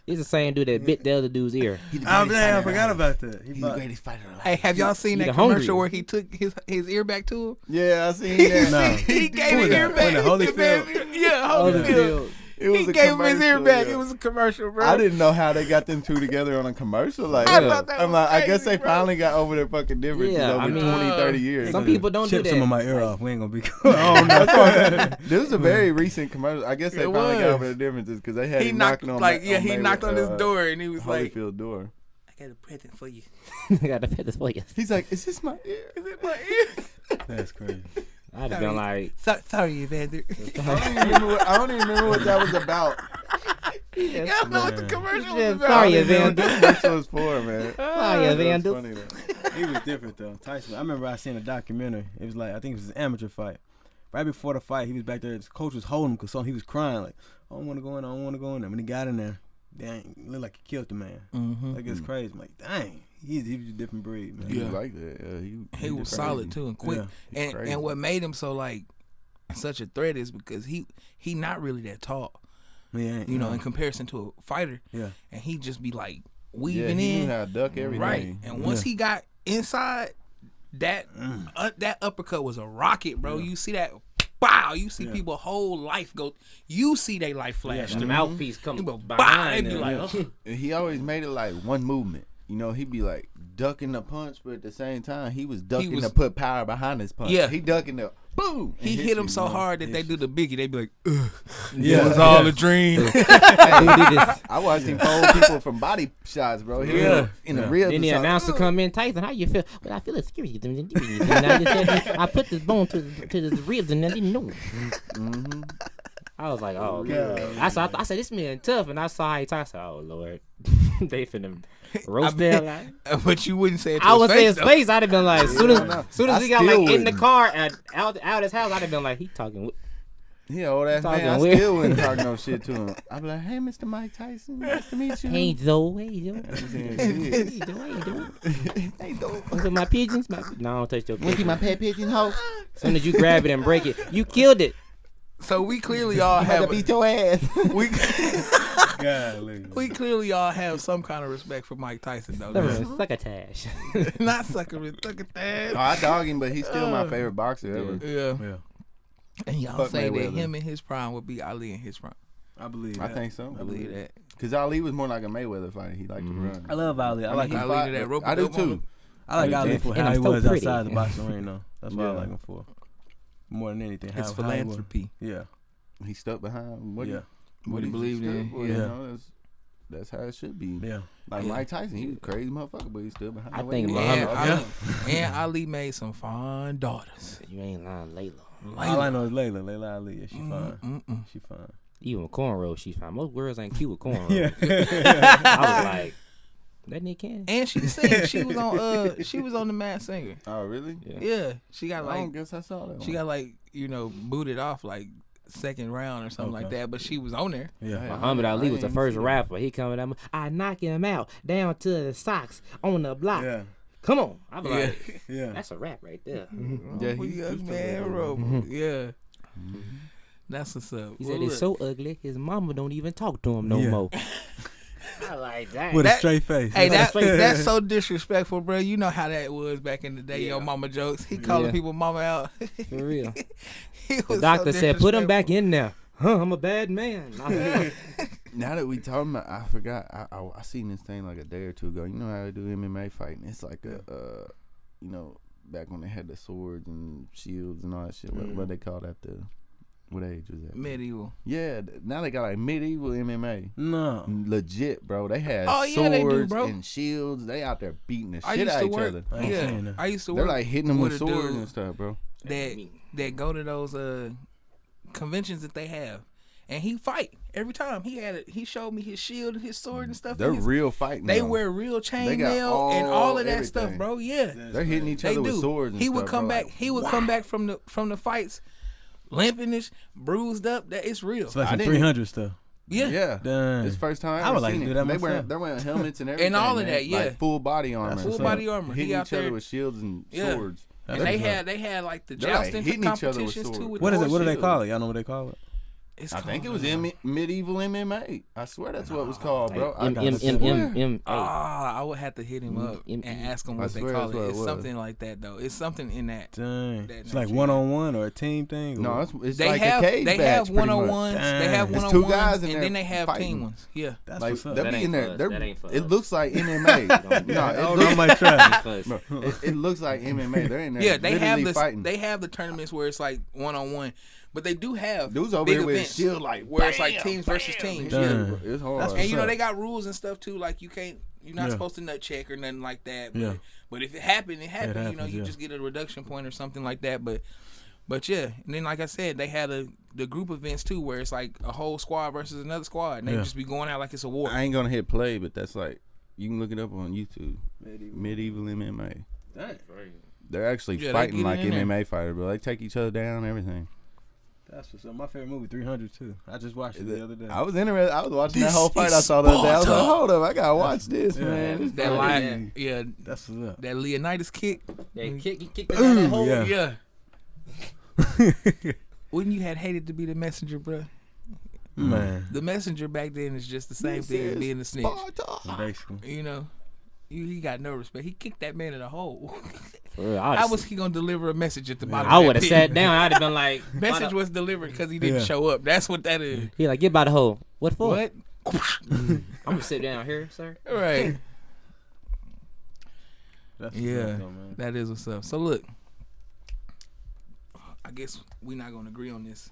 It's the same dude that bit the other dude's ear. He's the Oh greatest man, I fighter forgot alive. about that. He's the greatest fighter alive. hey, have y'all seen He that the hungry. commercial where he took his ear back to him? Yeah, I seen that. No. He gave Who his was ear that? back. When the Holyfield? Yeah, Holyfield. It was He a gave him his ear commercial, back. yeah. It was a commercial, bro. I didn't know how they got them two together on a commercial. Like, I thought that I'm was like, I guess crazy, they bro. finally got over their fucking differences Yeah, over I mean, 20, 30 years. Some people don't do Chip that. some of my ear off. We ain't gonna be cool. Oh no. This was a very recent commercial. I guess they It finally got was. over the differences because they had he him knocked knocking on he knocked on his door and he was like, Holyfield door. I got a present for you. I got a present for you. He's like, is this my ear? Is it my ear? That's crazy. I'd have been like, sorry, Evander. I don't even remember what that was about. I don't know what the commercial was about. Sorry, Evander. That's what it's for, man. Sorry, Evander. Funny though. He was different though. Tyson. I remember I seen a documentary. It was like I think it was an amateur fight. Right before the fight, he was back there. His coach was holding him because he was crying like, I don't want to go in. I don't want to go in there. When he got in there, dang, it looked like he killed the man. Mm-hmm. Like it's crazy. I'm like, dang, he was a different breed, man. He Yeah. was like that. He was solid too and quick. Yeah. And what made him so like such a threat is because he not really that tall. Yeah, You know, in comparison to a fighter. Yeah. And he just be like Yeah, weaving he in. knew how to duck everything. Right. And once he got inside, that uppercut was a rocket, bro. You see that? Wow. You see people whole life go. You see their life flash. the through. mouthpiece come You go, They behind be him. like, oh. And he always made it like one movement. You know, he'd be like ducking the punch, but at the same time, he was ducking to put power behind his punch. Yeah. He ducking the boom. and He hit you, him so you know? hard that they do the biggie. They be like, ugh. Yeah. It was all a dream. I watched him fold people from body shots, bro. He Yeah. was in the ribs. Then the or something. announcer come in, Tyson, how you feel? Well, I feel it's scary. I put this bone to the ribs and I didn't know. Mm-hmm. I was like, oh, God. Lord. I said, this man tough. And I saw how he talked. I said, oh, Lord. They finna roast I that. mean, Like. but you wouldn't say it to I would say face, his face. I'd have been like, as soon as he got like in the wouldn't. car out his house, I'd have been like, he talking. He old ass Talking man. I weird. still wouldn't talk no shit to him. I'd be like, hey, Mr. Mike Tyson, nice to meet you. Hey, Zoe, hey, Zoe. He's saying, Hey, shit. Zoe, hey, Zoe. Hey, though. Look at my pigeons. No, I don't touch your Want to see pigeons. my pet pigeon, hoe? As soon as you grab it and break it, you killed it. So we clearly all I'm about to have beat your ass. we Golly. we clearly all have some kind of respect for Mike Tyson though. Succotash. Not succotash. Oh, I dog him, but he's still my favorite boxer ever. Yeah. Yeah. And y'all Fuck say that Mayweather. him in his prime would be Ali in his prime. I believe I that. think so. I believe that. Because Ali was more like a Mayweather fighter. He liked to run. I love Ali. I like he Ali him. fought- to that rope I do dope on too. him. I like Ali And for I'm how he so was pretty. outside the boxing ring, though. That's what I Yeah. like him for. More than anything. It's how he was. philanthropy. Yeah. He stuck behind what Yeah. What he believed in. For, Yeah. you know, that's how it should be. Yeah. Like Yeah. Mike Tyson, he was a crazy motherfucker, but he stood behind. I what think he Muhammad- was. And Ali made some fine daughters. You ain't lying, Layla. All I know is Layla. Layla Ali. Yeah, she fine. Mm-mm. She fine. Even with cornrows, she's fine. Most girls ain't cute with cornrows. Yeah. I was like, that nigga can. And she sang. She was on the Masked Singer. Oh, really? Yeah, she got I don't like guess I saw that. she got like booted off like second round or something like Okay. that. But she was on there. Yeah. Muhammad I Ali was the ain't first see that. rapper. He coming at me. I knock him out down to the socks on the block. Yeah. Come on. I be like, Yeah. that's a rap right there. Yeah, we he's young just a man, little- bro. Yeah, that's what's up. He Well, said it's look, so ugly, his mama don't even talk to him no Yeah. more. I like that. With a That- straight face. Hey, That's straight- that's so disrespectful, bro. You know how that was back in the day. Yeah. Yo, mama jokes. He calling Yeah. people mama out. For real. He The was doctor so said, put him disrespectful. back in there. Huh, I'm a bad man. Now that we talking about, I forgot. I seen this thing like a day or two ago. You know how they do MMA fighting? It's like back when they had the swords and shields and all that shit. What they call that? What age was that? Medieval. Yeah, now they got like medieval MMA. No. Legit, bro. They had Oh, yeah, swords they do, bro. and shields. They out there beating the I shit used out to each work. other. I ain't Yeah, seen that. I used to They're work. like hitting them with a swords dude and stuff, bro. that go to those conventions that they have, and he fight every time. He showed me his shield and his sword and stuff. They're and real fighting. They though. wear real got chainmail and all of that everything. stuff, bro. Yeah, They're hitting each they other do. with swords. And He stuff, would come bro. back. Like, He would come back from the fights, limping, bruised up. That it's real. It's like I some didn't- 300 stuff. Yeah. Yeah. Dang. It's the first time I I would ever like seen to do it. that They're myself. wearing helmets and everything. And all of man. that, yeah. Like full body armor. That's Full what's body up. armor. Hitting He out each other there. with shields and Yeah. swords. And That's they what's had like the They're, like, jousting hitting each other with competitions too. swords. With What is the it? What do they horse call shield. it? Y'all know what they call it? It's I think it called, was medieval MMA. I swear that's what it was called, bro. I would have to hit him up and ask him I what they swear call that's what it. it It's was. something like that though. It's something in that. Dang. That It's like nature. 1-on-one or a team thing? No, or- it's They like have a cage they match, have pretty much. 1-on-ones. They Dang. have It's 1-on-ones, two guys in and there then they have fighting. team ones. Yeah. That's Like what's up. they'll That be ain't in for there. us. They're- That ain't for It us. looks like MMA. No, I might try. it looks like MMA. They're in there. Yeah, they have literally this. fighting. They have the tournaments where it's like 1-on-1, but they do have Dudes over big here with events shield like where it's like bam, teams versus bam. teams. Dang. Yeah. It's hard. That's And you know up? they got rules and stuff too. Like you can't You're not supposed to nut check or nothing like that. But, Yeah. but if it happened, it happened. happens, You know, you just get a reduction point or something like that. But yeah, and then like I said, they had the group events too, where it's like a whole squad versus another squad, and they just be going out like it's a war. I ain't gonna hit play, but that's like you can look it up on YouTube. Medieval MMA. Dang. They're actually Yeah, they fighting get like in there. MMA fighters, but they take each other down and everything. That's what's up. My favorite movie, 300 too. I just watched it the other day. I was interested. I was watching This that whole fight is I saw the other day. I was like, Sparta. hold up, I gotta watch this, man. This That fight- line, yeah, That's what's up. that Leonidas kick, Yeah, he kicked it down that hole. Yeah. yeah. Wouldn't you had hated to be the messenger, bro? Man. The messenger back then is just the same thing as being the snitch. Sparta. Basically. You know, he got no respect. He kicked that man in the hole. For real, How was he gonna deliver a message at the bottom? I of would that have pit? sat down. I'd have been like, Message was delivered because he didn't Yeah. show up. That's what that is. he like, get by the hole. What for? What? I'm gonna sit down here, sir. Right. That's what's Yeah, up, though, man. that is what's up. So look, I guess we're not gonna agree on this.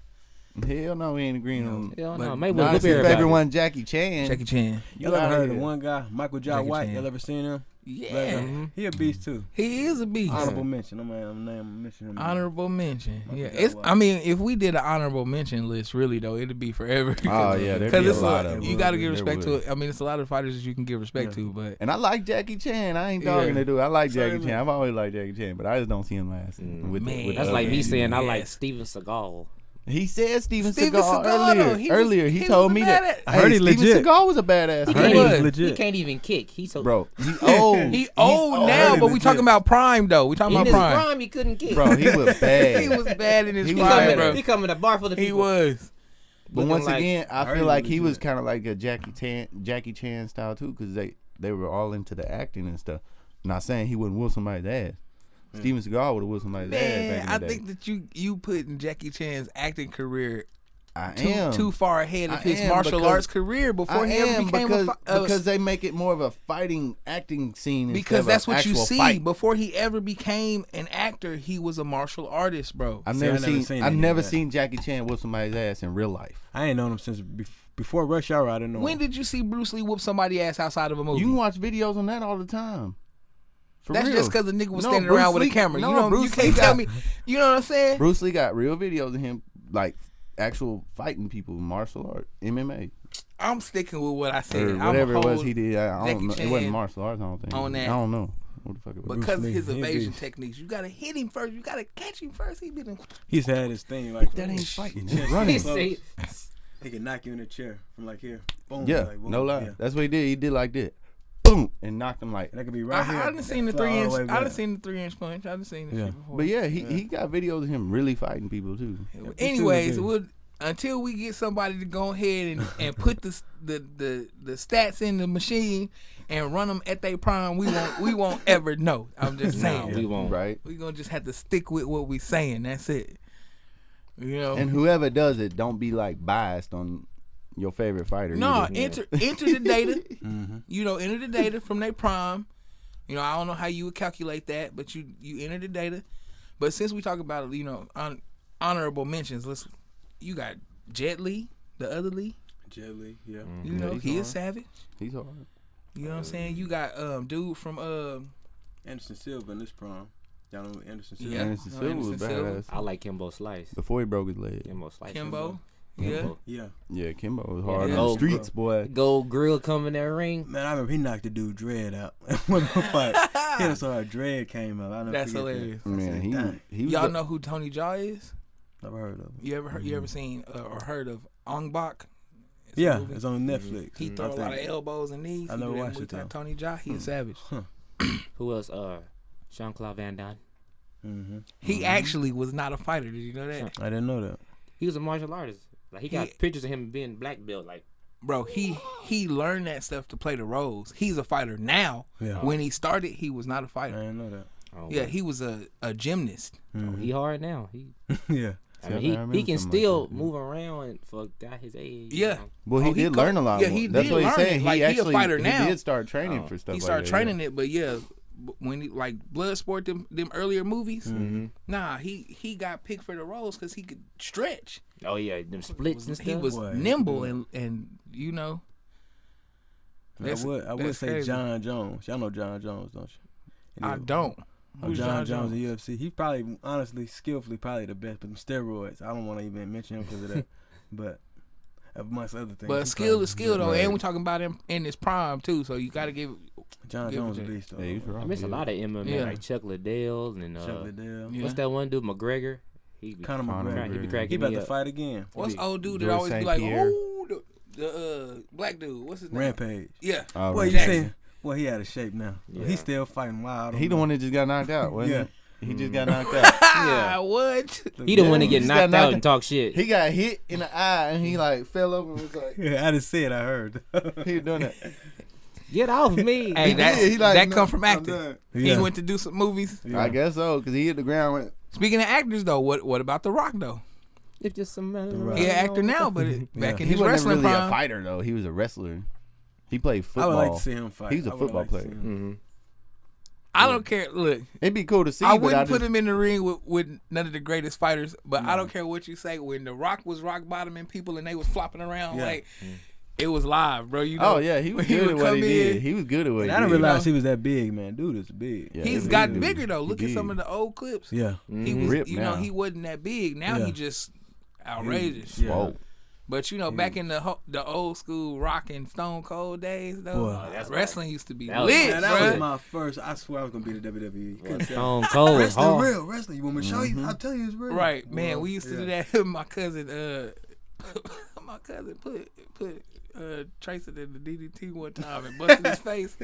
Hell no, we ain't agreeing on. Hell But no, Nah, Mayweather his whip everybody. favorite one, Jackie Chan. Jackie Chan. Y'all ever outta heard of here. one guy, Michael J. Jackie White? Chan. Y'all ever seen him? Yeah, He a beast too. he is a beast. Honorable mention. I'm gonna mention him. Honorable mention. Michael Yeah, J. it's. White. I mean, if we did an honorable mention list, really though, it'd be forever. Oh yeah, there'd Because be a it's lot a, of you them. got to give There respect to would. it. I mean, it's a lot of fighters that you can give respect to, but And I like Jackie Chan. I ain't Yeah. dogging the dude. I like Jackie Same. Chan. I've always liked Jackie Chan, but I just don't see him lasting. Man. That's Oh, like me man. saying I like Yes. Steven Seagal. He said Steven Steven Seagal Seagal, though, earlier. he was- He he told was me a that. badass. I heard he Steven legit. Seagal was a badass. He He can't, was. even, legit. he can't even kick. He's so Bro, he old. he old now. Really But we talking legit. about prime though. We talking in about his prime. prime, he couldn't kick. Bro, he was bad. He was bad in his He was prime, bad. bro. He coming to bar full of He people. was. But looking once like- again, I heard feel he like was he was legit. kind of like a Jackie Chan style too, because they were all into the acting and stuff. Not saying he wouldn't whoop somebody's ass. Steven Seagal would have whooped somebody's ass Man, back in the I day. think that you putting Jackie Chan's acting career I am too far ahead of I his am martial because- arts career before I he ever am became because, a because they make it more of a fighting acting scene. because instead that's of what you actual see. fight. Before he ever became an actor, he was a martial artist, bro. I've See, never I never seen. seen I've any of never that. seen Jackie Chan whoop somebody's ass in real life. I ain't known him since before Rush Hour. I didn't know When him. did you see Bruce Lee whoop somebody's ass outside of a movie? You can watch videos on that all the time. For That's real. just because the nigga was No, standing Bruce around with a Lee- camera. no, you know, you Bruce Lee can't tell got- me. You know what I'm saying? Bruce Lee got real videos of him, like actual fighting people, martial art, MMA, I'm sticking with what I said. or I'm whatever it was hold- he did. I Jackie don't know. It Chan wasn't martial arts. I don't think. on that. I don't know what the fuck it was. because of Lee, his he a evasion beast. techniques. You gotta hit him first. You gotta catch him first. He been He's had his thing like That ain't fighting. That's He running. say, He can knock you in the chair from like here. Boom. Yeah, like, boom. no lie. Yeah. That's what he did. He did like that, boom, and knocked him like. That could be right here. I done seen the fly all 3-inch. way I back. done seen the 3-inch punch. I done seen this Yeah. shit before. But yeah, he got videos of him really fighting people too. Anyways, too, we'll, until we get somebody to go ahead and put the stats in the machine and run them at their prime, we won't ever know. I'm just saying. we won't. Right. We gonna just have to stick with what we saying. That's it. You know. And whoever does it, don't be like biased on your favorite fighter. No, either. enter the data. Mm-hmm. You know, enter the data from their prime. You know, I don't know how you would calculate that, but you enter the data. But since we talk about honorable mentions, you got Jet Li, the other Lee. Jet Li, yeah. You know, he's he hard. is savage. He's hard. You know what I'm saying? You got dude from Anderson Silva in this prime. Y'all know Anderson Silva? Yeah. Anderson Silva was Anderson Silva. badass. I like Kimbo Slice. Before he broke his leg. Kimbo Slice. Kimbo. Kimbo. Yeah. Yeah. Yeah, Kimbo was hard Yeah. on the Gold streets, boy. Gold grill coming in that ring. Man, I remember he knocked the dude Dread out. When the fight, he saw how Dread came up. I never That's forget that. hilarious. Man, Dang. he was Y'all the- know who Tony Jaa is? Never heard of him. You ever heard? You ever seen or heard of Ong Bak? It's a Yeah, movie. it's on Netflix. He throw a lot of elbows and knees. I He never do that watched Muay it, Thai. though. Tony Jaa, he a savage. Who else? Jean-Claude Van Damme. Mm-hmm. He actually was not a fighter. Did you know that? I didn't know that. He was a martial artist. Like he got He- pictures of him being black belt. Like Bro, he learned that stuff to play the roles. He's a fighter now. Yeah. When he started, he was not a I fighter. didn't know that. oh, Yeah, he was a gymnast. he hard now. He, Yeah. I See, I mean, remember he can something like still that, yeah. move around and for guy his age. you Yeah. know. Well, he Oh, he did co- learn a lot. yeah, more. he That's did what he's learn saying. it. Like, he a actually fighter now. He did start training Oh. for stuff. He like started that, training it, but yeah, when he like Bloodsport, them earlier movies, Mm-hmm. nah, he got picked for the roles because he could stretch. Oh yeah, them splits and He stuff. was Boy, he nimble could and you know. I would say crazy. John Jones. Y'all know John Jones, don't you? I don't. Who's John Jones in UFC. He probably, honestly, skillfully, probably the best. But them steroids, I don't want to even mention him because of that. But amongst other things. But skill is skill though, and we're talking about him in his prime too. So you got to give. John Jones a beast though. Yeah, he's right. I miss a lot of MMA, like Chuck Liddell and Chuck Liddell. what's that one dude, McGregor? Conor McGregor. He be cracking He about me to up. fight again. What's old dude that George always be St. like, Pierre. oh, the black dude, what's his name? Rampage. Yeah. Well, you Jackson. saying? Well, he out of shape now. Yeah. He's still fighting wild. He the one that just got knocked out, wasn't Yeah. he? He just got knocked out. Yeah. What? He the one to He get just knocked got out knocked and talk shit. He got hit in the eye and he like fell over and was like, Yeah, I didn't see it. I heard. he was doing that. Get off me. Hey, that come from I'm acting. done. He Yeah. went to do some movies. Yeah. I guess so, because he hit the ground. Went, Speaking of actors though, what about The Rock though? If just some Right. He an actor now, but back in he his wasn't wrestling really prime. a fighter though. He was a wrestler. He played I football. would like to see him fight. He's a I would football like to see player. him. Mhm. I don't care. Look, It'd be cool to see. I but wouldn't I put just, him in the ring with none of the greatest fighters, but I don't care what you say. When The Rock was rock bottoming people and they was flopping around, Yeah. like it was live, bro. You know? Oh yeah, he was when good at would what he come did. in, He was good at what And he I did. didn't realize know? he was that big, man. Dude is big. Yeah, He's he gotten did. bigger though. Look He at some did. of the old clips. Yeah. He was, Ripped you know, now. he wasn't that big. Now Yeah. he just outrageous. Yeah. Whoa. But you know, back in the old school Rock and Stone Cold days, though, Boy. That's wrestling used to be that was- lit, Man, that was bruh. my first. I swear I was gonna be the WWE. Couldn't tell. Stone Cold was Wrestling hard. real. Wrestling. You want me to show you? I'll tell you it's real. Right, man. Boy, We used to do yeah. that. My cousin, my cousin put Tracer in the DDT one time and busted his face.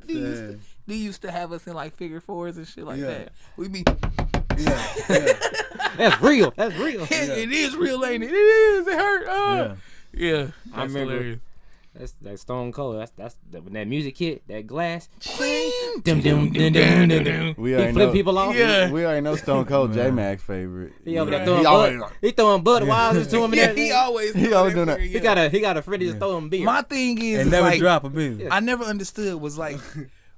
They used to have us in like figure fours and shit like Yeah. that. We be, Yeah. Yeah. That's real. That's real. it is real, ain't it? It is. It hurt. Yeah. Yeah. I That's remember- hilarious. That's that Stone Cold. When that music hit, that glass. Dum, dum, dum, dum, dum, dum. We He already flip know. people off. Yeah. We already know Stone Cold J-Mac's favorite. He over there Right. throwing He always- bud. He throwing bud wilders to him. Yeah, And he everything. always doing that. He got a friend just throwing beer. My thing is, And never like, drop a bill. Yeah. I never understood was like,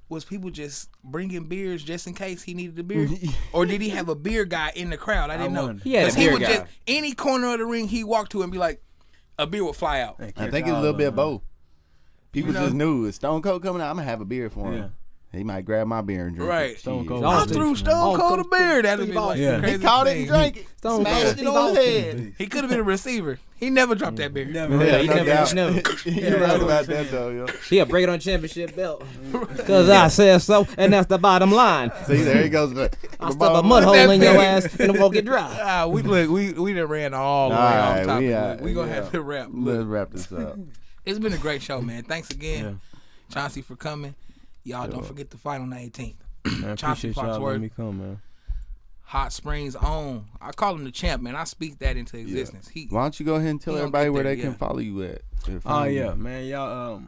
was people just bringing beers just in case he needed a beer, or did he have a beer guy in the crowd? I didn't know. wonder. He had a 'Cause he beer would guy. just any corner of the ring he walked to and be like, a beer would fly out. I think it's a little bit of both. People just knew if Stone Cold coming out, I'm gonna have a beer for him. Yeah. He might grab my beer and drink Right. it. Stone Shit. Cold. I Stone threw Stone Oh, Cold a Stone- beer. That'd be like Yeah. the He craziest caught it thing. and drank it. Stone Smashed Cold. it on his head. He could have been a receiver. He never dropped that beer. Never. Yeah, he no never- doubt. he never- You're right about that though, yo. He'll break it on championship belt. Cause I said so, and that's the bottom line. See, there he goes. I stuck a mud hole That in your thing. ass and it won't get dry. We done ran all the way All off right, topic. we Look, we gonna yeah. have to wrap. Let's Look, wrap this up. it's been a great show, man. Thanks again, Yeah. Chauncey, for coming. Y'all don't forget to fight on the 18th. Man, Chauncey appreciate y'all Foxworth. letting me come, man. Hot Springs own. I call him the champ, man. I speak that into existence. He Why don't you go ahead and tell He gonna everybody get where there, they can yeah. follow you at? Oh yeah, man, y'all.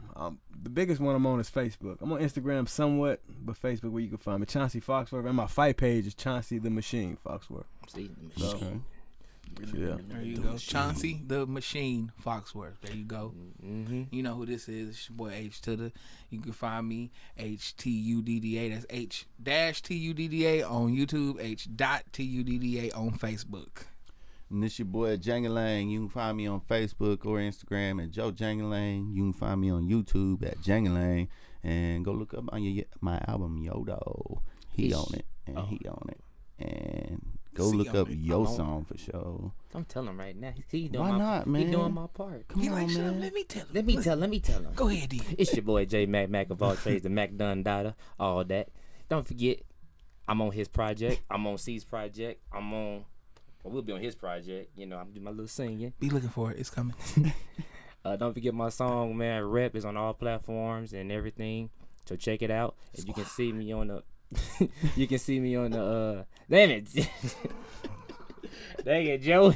The biggest one I'm on is Facebook. I'm on Instagram somewhat, but Facebook where you can find me, Chauncey Foxworth, and my fight page is Chauncey the Machine Foxworth. See, the So, machine. yeah. There you go. Chauncey the Machine Foxworth. There you go. Mm-hmm. You know who this is. It's your boy H-tudda. You can find me H-tudda. That's H-tudda on YouTube. H.tudda on Facebook. And this your boy Jangalang. You can find me on Facebook or Instagram at Joe Jangalang. You can find me on YouTube at Jangalang. And go look up on my album Yodo. He Ish. on it. And he on it. And go See look on up it. Yo I'm on. Song for sure. I'm telling him right now. He's doing Why my, not, man? He's doing my part. Come He on, like, shut up, man. let me tell him. Let me tell him. Go ahead, D. It's your boy Jmac, Mac of all trades, the Mac Dun Dada, all that. Don't forget, I'm on his project. I'm on C's project. We'll be on his project. You know, I'm doing my little singing. Be looking for it. It's coming. Don't forget my song, man. Rep is on all platforms and everything. So check it out. And you can see me on the. You can see me on the. Damn it. Dang it, Joe.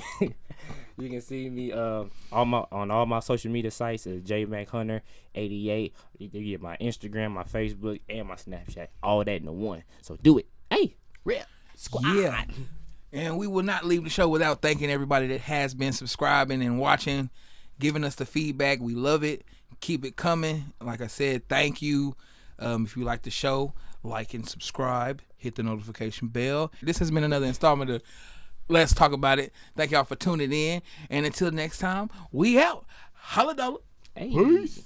You can see me on all my social media sites as Jmac Hunter 88. You can get my Instagram, my Facebook, and my Snapchat. All that in the one. So do it. Hey, Rep Squad. Yeah. And we will not leave the show without thanking everybody that has been subscribing and watching, giving us the feedback. We love it. Keep it coming. Like I said, thank you. If you like the show, like and subscribe. Hit the notification bell. This has been another installment of Let's Talk About It. Thank y'all for tuning in. And until next time, we out. Holla dollar. Hey. Peace.